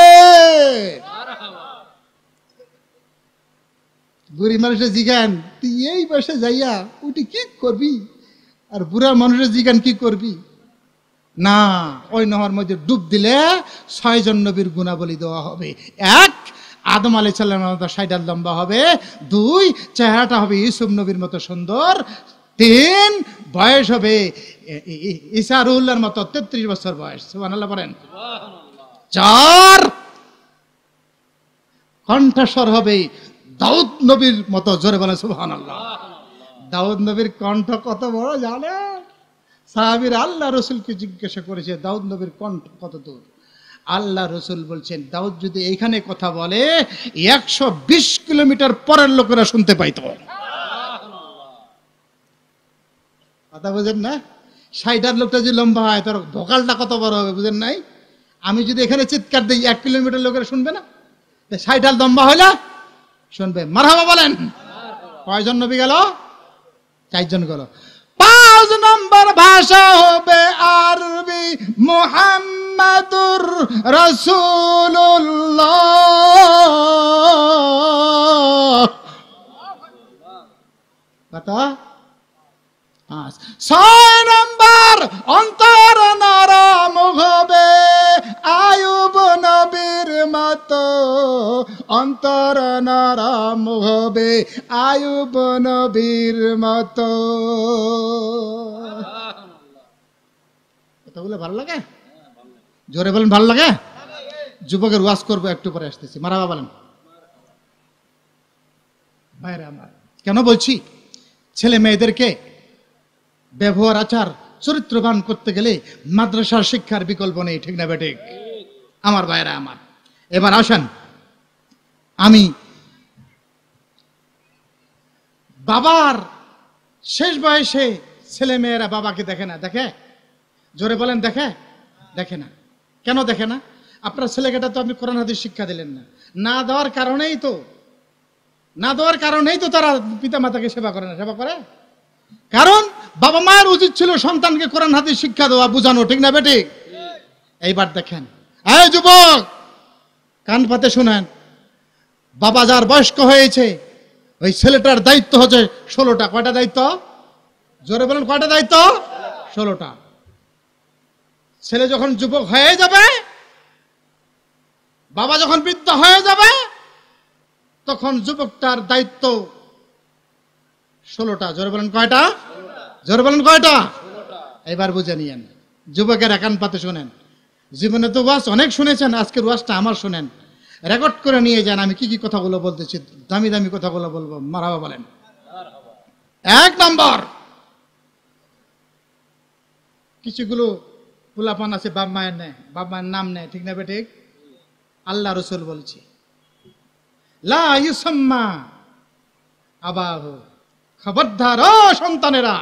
বুড়ি মানুষের জিগান, তুই এই বয়সে যাইয়া উঠি কি করবি? আর বুড়া মানুষের জিগান, কি করবি? না, ওই নহর মধ্যে ডুব দিলে 6 জন নবীর গুণাবলী দেওয়া হবে। 1, আদম আলাইহিস সালামের মতো 60 হাত লম্বা হবে। 2, চেহারাটা হবে ইউসুফ নবীর মতো সুন্দর। 3, বয়স হবে ইসারুল্লাহর মতো 33 বছর বয়স। সুবহানাল্লাহ বলেন। 4, কণ্ঠস্বর হবে দাউদ নবীর মতো। জোরে বলেন সুবহানাল্লাহ। দাউদ নবীর কণ্ঠ কত বড় জানে? সাহাবীরা আল্লাহ রাসূলকে জিজ্ঞাসা করেছে, দাউদ নবীর কণ্ঠ কত দূর? আল্লাহ রাসূল বলছেন, দাউদ যদি এইখানে কথা বলে 120 কিলোমিটার পরের লোকেরা শুনতে পাইতো। কথা বুঝেন না? 60 হাত লোকটা যে লম্বা হয়, তার ভোকালটা কত বড় হবে বুঝেন নাই? আমি যদি এখানে চিৎকার দিই 1 কিলোমিটার লোকেরা শুনবে না? 60 হাত লম্বা হইলে শুনবে। মারহাবা বলেন। কয়জন নবী গেল? 4 জন গেল। 5 নম্বর ভাষা হবে আরবি। মুহাম্মাদুর রাসূলুল্লাহ। কত? 6 নম্বর অন্তর নরম হবে আয়ুব নবীর মতো। অন্তর নরম হবে আয়ুব নবীর মতো। কথাগুলো ভালো লাগে? জোরে বলেন, ভালো লাগে? যুবকের ওয়াজ করবো একটু পরে, আসতেছি। মারহাবা বলেন। ভাইরা আমার, কেন বলছি? ছেলে মেয়েদেরকে ব্যবহার আচার চরিত্রবান করতে গেলে মাদ্রাসার শিক্ষার বিকল্প নেই। ঠিক না বেঠিক? আমার ভাইরা আমার, এবার আসেন, আমি বাবার শেষ বয়সে ছেলে মেয়েরা বাবাকে দেখে না। দেখে? জোরে বলেন, দেখে? দেখে না। কেন দেখে না? আপনার ছেলেকেটা তো আপনি কোরআন হাদিস শিক্ষা দিলেন না। না দেওয়ার কারণেই তো তারা পিতা মাতাকে সেবা করে না। সেবা করে কারণ বাবা মায়ের উচিত ছিল সন্তানকে কোরআন হাদিস শিক্ষা দেওয়া, বুঝানো। ঠিক না বেঠিক? এইবার দেখেন, এই যুবক, কান পাতে শুনেন, বাবা যার বয়স্ক হয়েছে ওই ছেলেটার দায়িত্ব হচ্ছে 16টা। কয়টা দায়িত্ব? জোরে বলেন, কয়টা দায়িত্ব? 16টা। ছেলে যখন যুবক হয়ে যাবে, বাবা যখন বৃদ্ধ হয়ে যাবে, তখন যুবকটার দায়িত্ব 16টা। জোরে বলেন কয়টা? জোরে বলেন কয়টা? এবার বুঝে নিয়েন যুবকের, কান পাতে শোনেন। জীবনে তো ওয়াজ অনেক শুনেছেন, আজকের ওয়াজটা আমার শোনেন, রেকর্ড করে নিয়ে যান। আমি কি কি কথাগুলো বলতেছি, দামি দামি কথাগুলো বলবো। মারহাবা বলেন। 1 নম্বর, কিছুগুলো পোলাপান আছে বাপ মায়ের নেয়, বাপ মায়ের নাম নেয়, ঠিক না বেঠিক? আল্লাহ রসুল বলছে লা ইউসাম্মা আবাহু, খবরদার ও সন্তানেরা,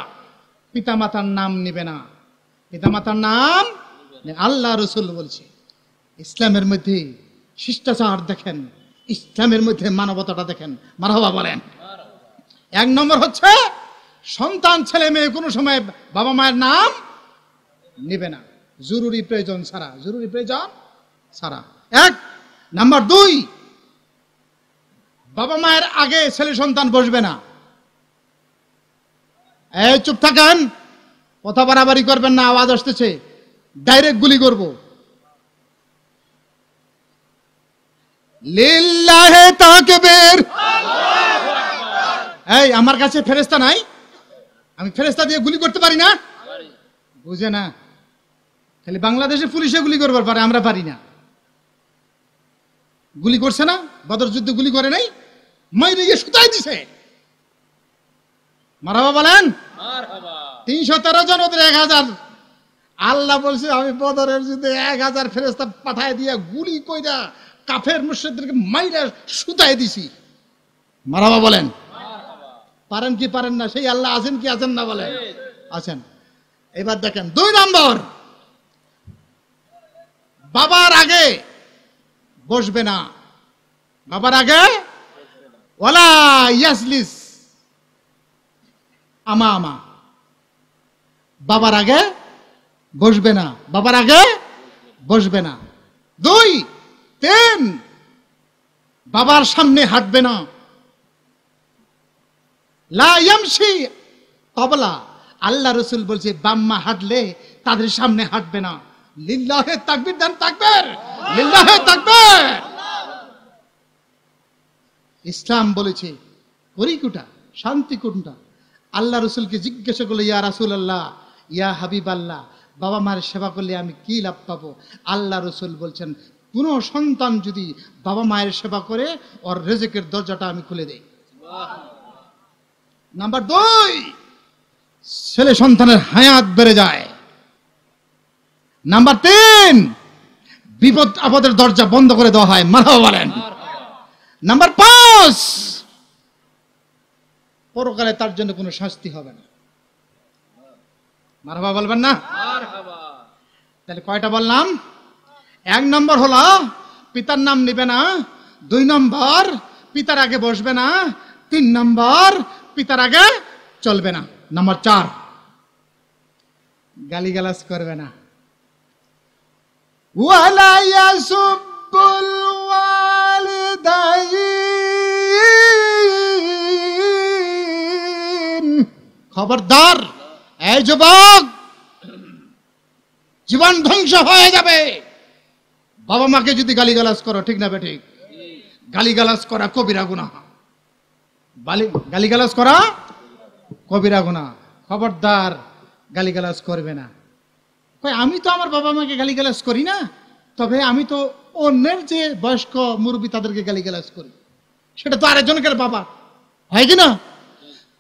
পিতামাতার নাম নিবে না, পিতামাতার নাম। আল্লাহ রসুল বলছে। ইসলামের মধ্যে শিষ্টাচার দেখেন, ইসলামের মধ্যে মানবতাটা দেখেন। মারহাবা বলেন। 1 নম্বর হচ্ছে সন্তান ছেলে মেয়ে কোনো সময় বাবা মায়ের নাম নিবে না, জরুরি প্রয়োজন ছাড়া, জরুরি প্রয়োজন ছাড়া। 1 নাম্বার 2, বাবা মায়ের আগে ছেলে সন্তান বসবে না। এই চুপ থাকেন, কথা বাড়াবাড়ি করবেন না, আওয়াজ আসতেছে, ডাইরেক্ট গুলি করব। লিল্লাহে তাকবীর। এই আমার কাছে ফেরেশতা নাই, আমি ফেরেশতা দিয়ে গুলি করতে পারি না? বুঝে না, খালি বাংলাদেশে পুলিশে গুলি করবার পারে, আমরা পারি না। গুলি করছে না, বদর যুদ্ধে গুলি করে নাই, মাইরে গিয়ে সুতাই দিছে। মারহাবা বলেন। 313 জন, ওদের 1000। আল্লাহ বলছে আমি বদরের যুদ্ধে 1000 ফেরেশতা পাঠায় দিয়া গুলি কইরা কাফের মুশরিকদেরকে মাইরা সুতাই দিছি। মারহাবা বলেন। পারেন কি পারেন না? সেই আল্লাহ আছেন কি আছেন না বলেন? আছেন। এবার দেখেন 2 নম্বর, বাবার আগে বসবে না, বাবার আগে ওয়ালা ইয়াসলিস আমামা, বাবার আগে বসবে না, বাবার আগে বসবে না। 2, 3, বাবার সামনে হাঁটবে না। লা ইয়ামশি ক্বাবলা, আল্লাহ রাসূল বলছে বাম্মা হাঁটলে তাদের সামনে হাঁটবে না। লিল্লাহে তাকবীর দেন, তাকবীর, লিল্লাহে তাকবীর। ইসলাম বলেছে করি কোটা, শান্তি কোনটা? আল্লাহ রসুলকে জিজ্ঞাসা করলে ইয়া রাসূলুল্লাহ, ইয়া হাবিবাল্লাহ, বাবা মায়ের সেবা করলে আমি কি লাভ পাবো? আল্লাহ রসুল বলছেন কোন সন্তান যদি বাবা মায়ের সেবা করে ওর রিজিকের দরজাটা আমি খুলে দেই। নাম্বার 2, ছেলে সন্তানের হায়াত বেড়ে যায়। নাম্বার 3, বিপদ আপদের দরজা বন্ধ করে দেওয়া হয়। মারহাবা বলেন। নাম্বার 5, পরকালে তার জন্য কোনো শাস্তি হবে না। মারহাবা বলবেন না? তাহলে কয়টা বললাম? 1 নম্বর হলো পিতার নাম নিবে না, 2 নম্বর পিতার আগে বসবে না, 3 নম্বর পিতার আগে চলবে না, নাম্বার 4 গালিগালাজ করবে না। ওয়ালা ইয়াসুবুল ওয়ালিদাইন, খবরদার এই যুবক, জীবন ধ্বংস হয়ে যাবে বাবা মাকে যদি গালিগালাজ করো, ঠিক না বেঠিক? গালিগালাজ করা কবিরা গুনাহ, গালিগালাজ করা কবিরা গুনাহ। খবরদার গালিগালাজ করবে না। কই আমি তো আমার বাবা মাকে গালিগালাজ করি না, তবে আমি তো অন্যের যে বয়স্ক মুরব্বী তাদেরকে গালিগালাজ করি, সেটা তো আরেকজনের বাবা, হয় কি না?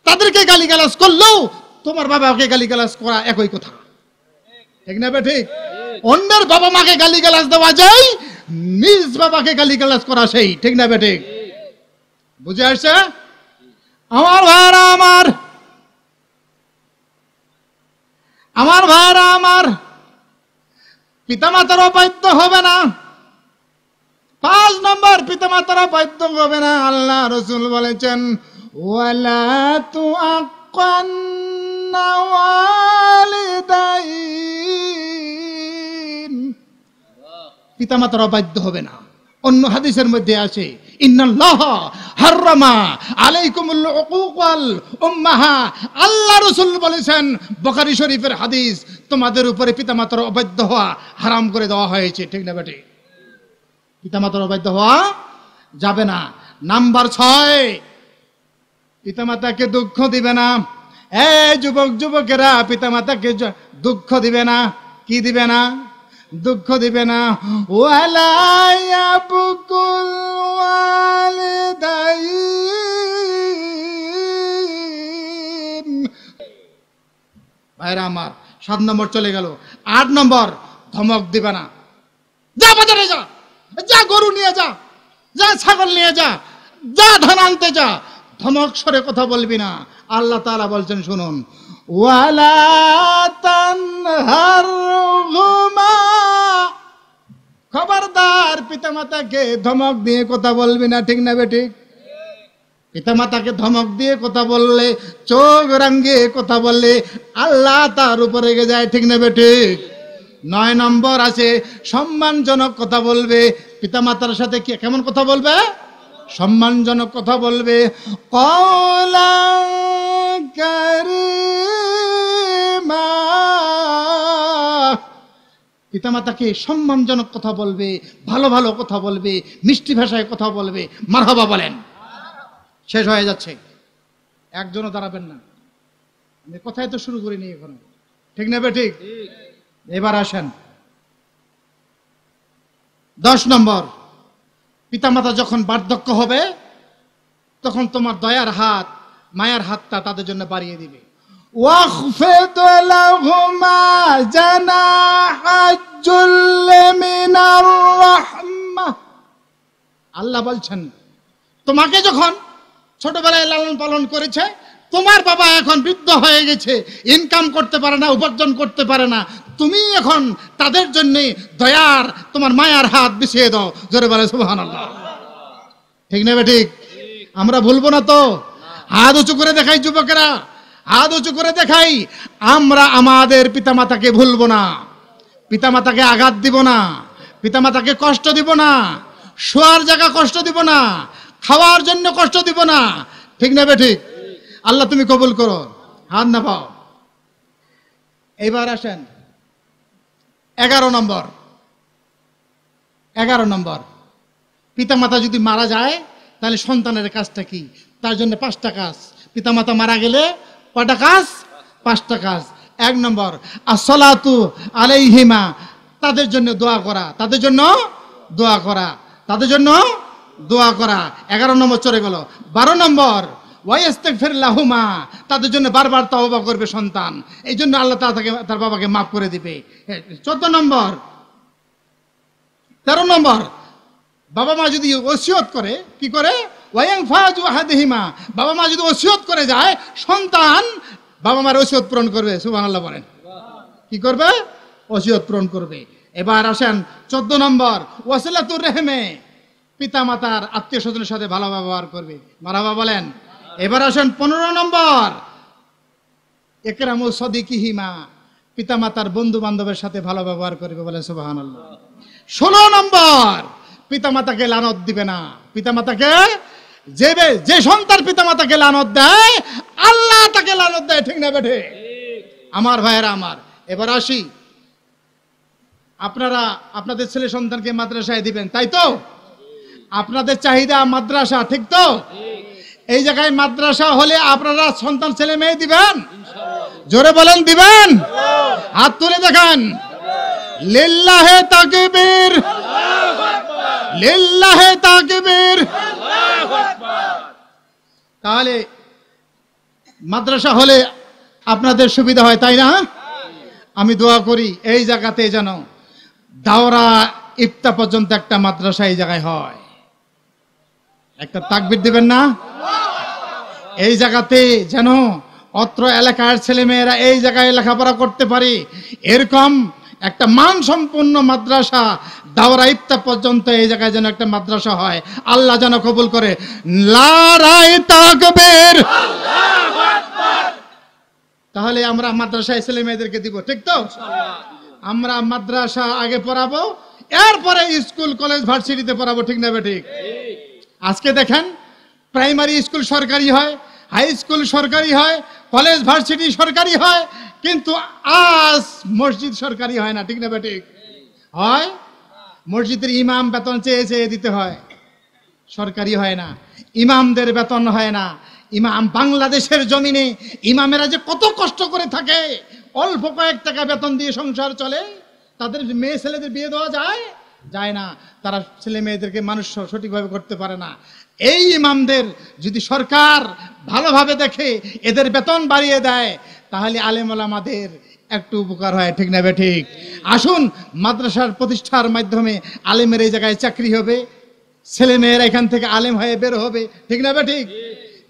তাদেরকে গালিগালাজ করলেও তোমার বাবাকে গালিগালাজ করা একই কথা, ঠিক না বেঠিক? অন্যের বাবা মাকে গালিগালাজ দেওয়া যায়, নিজ বাবাকে গালিগালাজ করা সেই, ঠিক না বেঠিক? বুঝে আসছে আমার ভাইরা? আমার ভাইরা আমার, পিতামাতার অবাধ্য হবে না। 5 নম্বর, পিতামাতার অবাধ্য হবে না। আল্লাহ রাসূল বলেছেন ওয়ালা তুআক্কান্না ওয়ালিদাইন পিতামাতার অবাধ্য হবে না। অন্য হাদিসের মধ্যে আছে ইন্নাল্লাহ হাররামা আলাইকুমুল উকুক ওয়াল উম্মাহা, আল্লাহ রাসূল বলেছেন, বুখারী শরীফের হাদিস, তোমাদের উপরে পিতামাতার অবাধ্য হওয়া হারাম করে দেওয়া হয়েছে। ঠিক না বেটি? পিতামাতার অবাধ্য হওয়া যাবে না। নাম্বার 6, পিতামাতাকে দুঃখ দিবে না। যুবক যুবকেরা, পিতামাতাকে দুঃখ দিবে না। কি দিবে না? দুঃখ দিবে না। ওয়ালা ইয়াবকুল ওয়ালিদাইন। ভাইরা আমার, 7 নম্বর চলে গেল। 8 নম্বর, ধমক দিবে না। যা বাজারে যা, যা গরু নিয়ে যা, যা ছাগল নিয়ে যা, যা ধান আনতে যা, ধমক সরে কথা বলবি না। আল্লাহ তাআলা বলছেন, শুনুন, ওয়ালা তানহারহুমা, খবরদার পিতামাতাকে ধমক দিয়ে কথা বলবি না। ঠিক না বেঠিক? পিতামাতাকে ধমক দিয়ে কথা বললে, চোখ রাঙিয়ে কথা বললে আল্লাহ তার উপরে রেগে যায়। ঠিক না বেঠিক? 9 নম্বর আছে, সম্মানজনক কথা বলবে। পিতামাতার সাথে কেমন কথা বলবে? সম্মানজনক কথা বলবে। কওলান কারীমা, পিতামাতাকে সম্মানজনক কথা বলবে, ভালো ভালো কথা বলবে, মিষ্টি ভাষায় কথা বলবে। মারহাবা বলেন। শেষ হয়ে যাচ্ছে, একজনও দাঁড়াবেন না। আমি কথাই তো শুরু করিনি এখনো। ঠিক না বেঠিক? এবার আসেন 10 নম্বর, পিতামাতা যখন বার্ধক্য হবে তখন তোমার দয়ার হাত, মায়ার হাতটা তাদের জন্য বাড়িয়ে দিবে। ওয়াখফিদ লাহুমা জানাহাজ যুল্লি মিনার রাহমাহ। আল্লাহ বলছেন, তোমাকে যখন ছোটবেলায় লালন পালন করেছে, তোমার বাবা এখন বৃদ্ধ হয়ে গেছে, ইনকাম করতে পারে না, উপার্জন করতে পারে না, তুমি এখন তাদের জন্য দয়ার, তোমার মায়ার হাত বিছিয়ে দাও। জোরে বলে সুবহানাল্লাহ। ঠিক না বেঠিক? আমরা ভুলবো না তো? হাত উঁচু করে দেখাই যুবকেরা, হাত উঁচু করে দেখাই। আমরা আমাদের পিতামাতাকে ভুলবো না, পিতামাতাকে আঘাত দিব না, পিতামাতাকে কষ্ট দিব না, শোয়ার জায়গা কষ্ট দিব না, খাওয়ার জন্য কষ্ট দিব না। ঠিক না বেঠিক? আল্লাহ তুমি কবুল করো, হাত না পাও। এইবার আসেন 11 নম্বর। 11 নম্বর, পিতামাতা যদি মারা যায় তাহলে সন্তানের কাজটা কি? তার জন্য 5টা কাজ। পিতামাতা মারা গেলে কয়টা কাজ? 5টা কাজ। 1 নম্বর, আসসালাতু আলাইহিমা, তাদের জন্য দোয়া করা, তাদের জন্য দোয়া করা, তাদের জন্য দোয়া করা। 11 নম্বর চলে গেল। 12 নম্বর, ওয়াইস্তাগফির লাহুমা, তাদের জন্য বারবার তওবা করবে সন্তান, এই জন্য আল্লাহ তার বাবাকে মাফ করে দিবে। 14 নম্বর, 13 নম্বর, বাবা মা যদি ওসিয়ত করে, কি করে? ওয়ায়ানফাজু আহাদিহিমা, বাবা মা যদি ওসিয়ত করে যায়, সন্তান বাবা মার ওসিয়ত পূরণ করবে। সুবহানাল্লাহ বলেন। কি করবে? ওসিয়ত পূরণ করবে। এবার আসেন 14 নম্বর, ওয়াসিলাতুর রহমে, পিতা মাতার আত্মীয় স্বজনের সাথে ভালো ব্যবহার করবে। মারহাবা বলেন। এবার আসেন 15 নম্বর, ইকরামু সাদিকিহিমা, পিতা মাতার বন্ধু বান্ধবের সাথে ভালো ব্যবহার করবে। বলেন সুবহানাল্লাহ। 16 নম্বর, পিতা মাতাকে লানত দিবে না। পিতা মাতাকে যে সন্তান পিতা মাতাকে লানত দেয়, আল্লাহ তাকে লানত দেয়। ঠিক না বেঠে? আমার ভাইয়েরা আমার, এবার আসি, আপনারা আপনাদের ছেলে সন্তানকে মাদ্রাসায় দিবেন, তাই তো? আপনাদের চাহিদা মাদ্রাসা, ঠিক তো? এই জায়গায় মাদ্রাসা হলে আপনারা সন্তান ছেলে মেয়ে দিবেন? জোরে বলেন, দিবেন? হাত তুলে দেখান। লিল্লাহে তাকবীর, লিল্লাহে তাকবীর। তাহলে মাদ্রাসা হলে আপনাদের সুবিধা হয়, তাই না? আমি দোয়া করি এই জায়গাতে যেন দাওরা ইফতা পর্যন্ত একটা মাদ্রাসা এই জায়গায় হয়। একটা তাকবীর দিবেন না? এই জায়গাতে যেন অত্র এলাকার ছেলে মেয়েরা এই জায়গায় লেখাপড়া করতে পারে, এরকম একটা মানসম্পন্ন মাদ্রাসা দাওরা ইফতা পর্যন্ত এই জায়গায় যেন একটা মাদ্রাসা হয়। আল্লাহ যেন কবুল করে। নারায়ে তাকবীর। তাহলে আমরা মাদ্রাসায় ছেলে মেয়েদেরকে দিব, ঠিক তো? আমরা মাদ্রাসা আগে পড়াবো, এরপরে স্কুল কলেজ ভার্সিটিতে পড়াবো, ঠিক না ঠিক? আজকে দেখেন প্রাইমারি স্কুল সরকারি হয়, হাই স্কুল সরকারি হয়, কলেজ ভার্সিটি সরকারি হয়, কিন্তু আজ মসজিদ সরকারি হয় না, ঠিক না ঠিক? হয় মসজিদের ইমাম বেতন চেয়ে চেয়ে দিতে হয়, সরকারি হয় না। ইমামদের বেতন হয় না। ইমাম বাংলাদেশের জমিনে ইমামেরা যে কত কষ্ট করে থাকে, অল্প কয়েক টাকা বেতন দিয়ে সংসার চলে, তাদের মেয়ে ছেলেদের বিয়ে দেওয়া যায় যায় না, তারা ছেলে মেয়েদেরকে মানুষ সঠিকভাবে করতে পারে না। এই ইমামদের যদি সরকার ভালোভাবে দেখে, এদের বেতন বাড়িয়ে দেয়, তাহলে আলেম ওলামাদের একটু উপকার হয়, ঠিক না ঠিক? আসুন মাদ্রাসার প্রতিষ্ঠার মাধ্যমে আলেমের এই জায়গায় চাকরি হবে, ছেলে মেয়েরা এখান থেকে আলেম হয়ে বের হবে, ঠিক না ঠিক?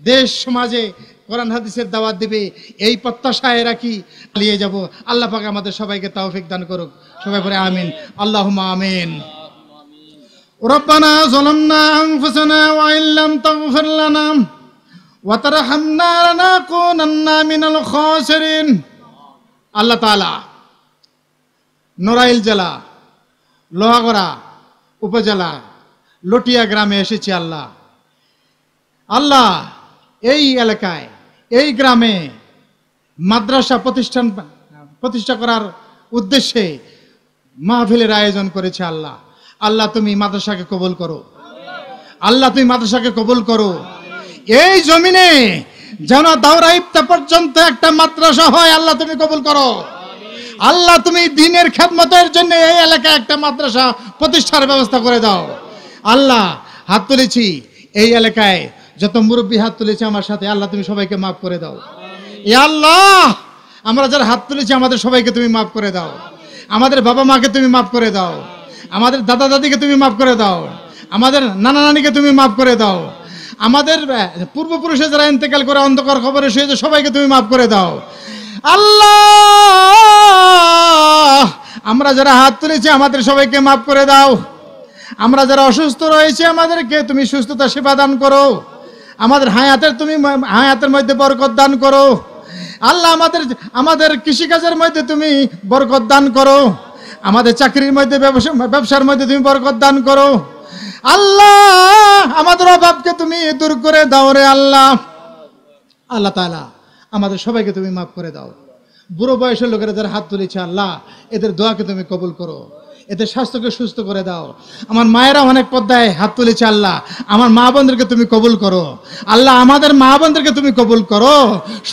দেশ সমাজে কোরআন হাদিসের দাওয়াত দিবে, এই প্রত্যাশায় রাখি চালিয়ে যাব। আল্লাহ পাক আমাদের সবাইকে তৌফিক দান করুক। সবাই পড়ে আমিন, আল্লাহুম্মা আমিন। রব্বানা যালামনা আনফুসানা ওয়া ইল্লাম তাগফির লানা ওয়া তারহামনা লানাকুনান্না মিনাল খাসিরিন। আল্লাহ তাআলা নড়াইল জেলা লোহাগড়া উপজেলা লটিয়া গ্রামে এসেছি। আল্লাহ আল্লাহ এই এলাকায়, এই গ্রামে মাদ্রাসা প্রতিষ্ঠা করার উদ্দেশ্যে মাহফিলের আয়োজন করেছে। আল্লাহ আল্লাহ তুমি মাদ্রাসাকে কবুল করো, আল্লাহ তুমি মাদ্রাসাকে কবুল করো। এই জমিনে যেন দাওরা ইফতা পর্যন্ত একটা মাদ্রাসা হয়, আল্লাহ তুমি কবুল করো। আল্লাহ তুমি দ্বীনের খেদমতের জন্য এই এলাকায় একটা মাদ্রাসা প্রতিষ্ঠার ব্যবস্থা করে দাও। আল্লাহ হাত তুলেছি, এই এলাকায় যত মুরব্বী হাত তুলেছে আমার সাথে, আল্লাহ তুমি সবাইকে মাফ করে দাও। ইয়া আল্লাহ আমরা যারা হাত তুলেছি আমাদের সবাইকে তুমি মাফ করে দাও। আমাদের বাবা মাকে তুমি মাফ করে দাও, আমাদের দাদা দাদিকে তুমি মাফ করে দাও, আমাদের নানা নানিকে তুমি মাফ করে দাও, আমাদের পূর্বপুরুষে যারা ইন্তেকাল করে অন্ধকার খবরে শুয়েছে সবাইকে তুমি মাফ করে দাও। আল্লাহ আমরা যারা হাত তুলেছি আমাদের সবাইকে মাফ করে দাও। আমরা যারা অসুস্থ রয়েছে আমাদেরকে তুমি সুস্থতা সেবা দান করো। আমাদের হায়াতের মধ্যে বরকত দান করো। আল্লাহ আমাদের কৃষিকাজের মধ্যে তুমি বরকত দান করো। আমাদের চাকরির মধ্যে ব্যবসার মধ্যে তুমি বরকত দান করো। আল্লাহ আমাদের অভাবকে তুমি দূর করে দাও রে আল্লাহ। আল্লাহ তাআলা আমাদের সবাইকে তুমি মাফ করে দাও। বুড়ো বয়সের লোকেরা যারা হাত তুলেছে আল্লাহ এদের দোয়াকে তুমি কবুল করো, এদের স্বাস্থ্যকে সুস্থ করে দাও। আমার মায়েরা অনেক পর্দায় হাত তুলেছে আল্লাহ, আমার মা বোনদেরকে তুমি কবুল করো। আল্লাহ আমাদের মা বোনদেরকে তুমি কবুল করো,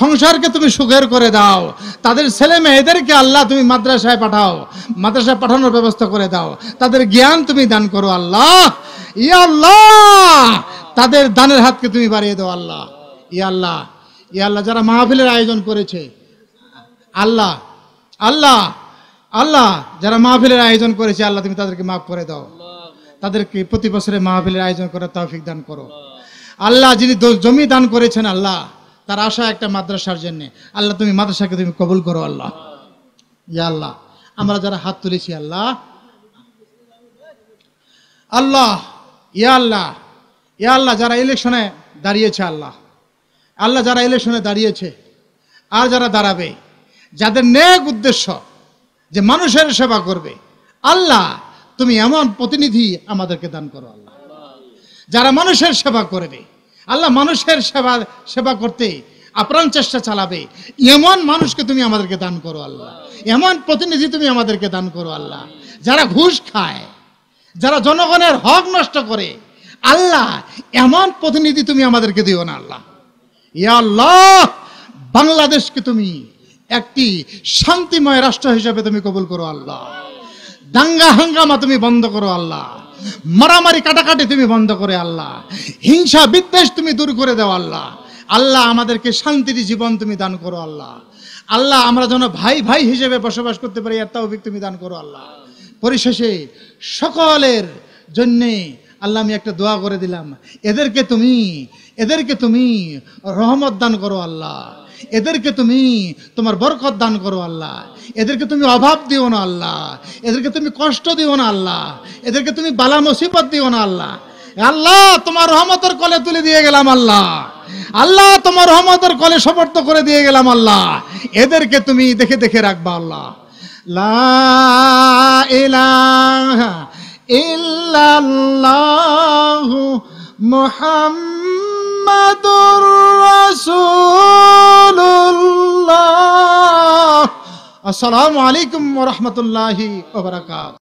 সংসারকে তুমি সুখের করে দাও। তাদের ছেলে মেয়েদেরকে আল্লাহ তুমি মাদ্রাসায় পাঠাও, মাদ্রাসায় পাঠানোর ব্যবস্থা করে দাও। তাদের জ্ঞান তুমি দান করো আল্লাহ। ইয়া আল্লাহ তাদের দানের হাতকে তুমি বাড়িয়ে দাও আল্লাহ। ইয়া আল্লাহ, ইয়া আল্লাহ যারা মাহফিলের আয়োজন করেছে আল্লাহ, আল্লাহ আল্লাহ যারা মাহফিলের আয়োজন করেছে আল্লাহ তুমি তাদেরকে মাফ করে দাও। তাদেরকে প্রতি বছরে মাহফিলের আয়োজন করার তৌফিক দান করো আল্লাহ। যিনি জমি দান করেছেন আল্লাহ তার আশা একটা মাদ্রাসার জন্য, আল্লাহ তুমি মাদ্রাসাকে তুমি কবুল করো আল্লাহ। ইয়া আল্লাহ আমরা যারা হাত তুলেছি আল্লাহ, আল্লাহ ইয়া আল্লাহ, ইয়া আল্লাহ যারা ইলেকশনে দাঁড়িয়েছে আল্লাহ, আল্লাহ যারা ইলেকশনে দাঁড়িয়েছে আর যারা দাঁড়াবে, যাদের নেক উদ্দেশ্য যে মানুষের সেবা করবে, আল্লাহ তুমি এমন প্রতিনিধি আমাদেরকে দান করো আল্লাহ। যারা মানুষের সেবা করবে আল্লাহ, মানুষের সেবা করতে আপ্রাণ চেষ্টা চালাবে, এমন মানুষকে তুমি আমাদেরকে দান করো আল্লাহ। এমন প্রতিনিধি তুমি আমাদেরকে দান করো আল্লাহ। যারা ঘুষ খায়, যারা জনগণের হক নষ্ট করে, আল্লাহ এমন প্রতিনিধি তুমি আমাদেরকে দিও না আল্লাহ। ইয়া আল্লাহ বাংলাদেশকে তুমি একটি শান্তিময় রাষ্ট্র হিসেবে তুমি কবুল করো আল্লাহ। দাঙ্গা হাঙ্গামা তুমি বন্ধ করো আল্লাহ। মারামারি কাটাকাটি তুমি বন্ধ করে আল্লাহ। হিংসা বিদ্বেষ তুমি দূর করে দাও আল্লাহ। আল্লাহ আমাদেরকে শান্তির জীবন তুমি দান করো আল্লাহ। আল্লাহ আমরা যেন ভাই ভাই হিসেবে বসবাস করতে পারি এর তৌফিক তুমি দান করো আল্লাহ। পরিশেষে সকলের জন্যে আল্লাহ আমি একটা দোয়া করে দিলাম, এদেরকে তুমি রহমত দান করো আল্লাহ। এদেরকে তুমি তোমার বরকত দান করো আল্লাহ। এদেরকে তুমি অভাব দিও না আল্লাহ। এদেরকে তুমি কষ্ট দিও না আল্লাহ। এদেরকে তুমি বালা মুসিবত দিও না আল্লাহ। আল্লাহ তোমার রহমতের কোলে তুলে দিয়ে গেলাম আল্লাহ। আল্লাহ তোমার রহমতের কোলে সমর্থ করে দিয়ে গেলাম আল্লাহ। এদেরকে তুমি দেখে দেখে রাখবা আল্লাহ। লা ইলাহা ইল্লাল্লাহু মুহাম্মাদুর রাসূলুল্লাহ। আসসালামু আলাইকুম ওয়া রাহমাতুল্লাহি ওয়া বারাকাতুহু।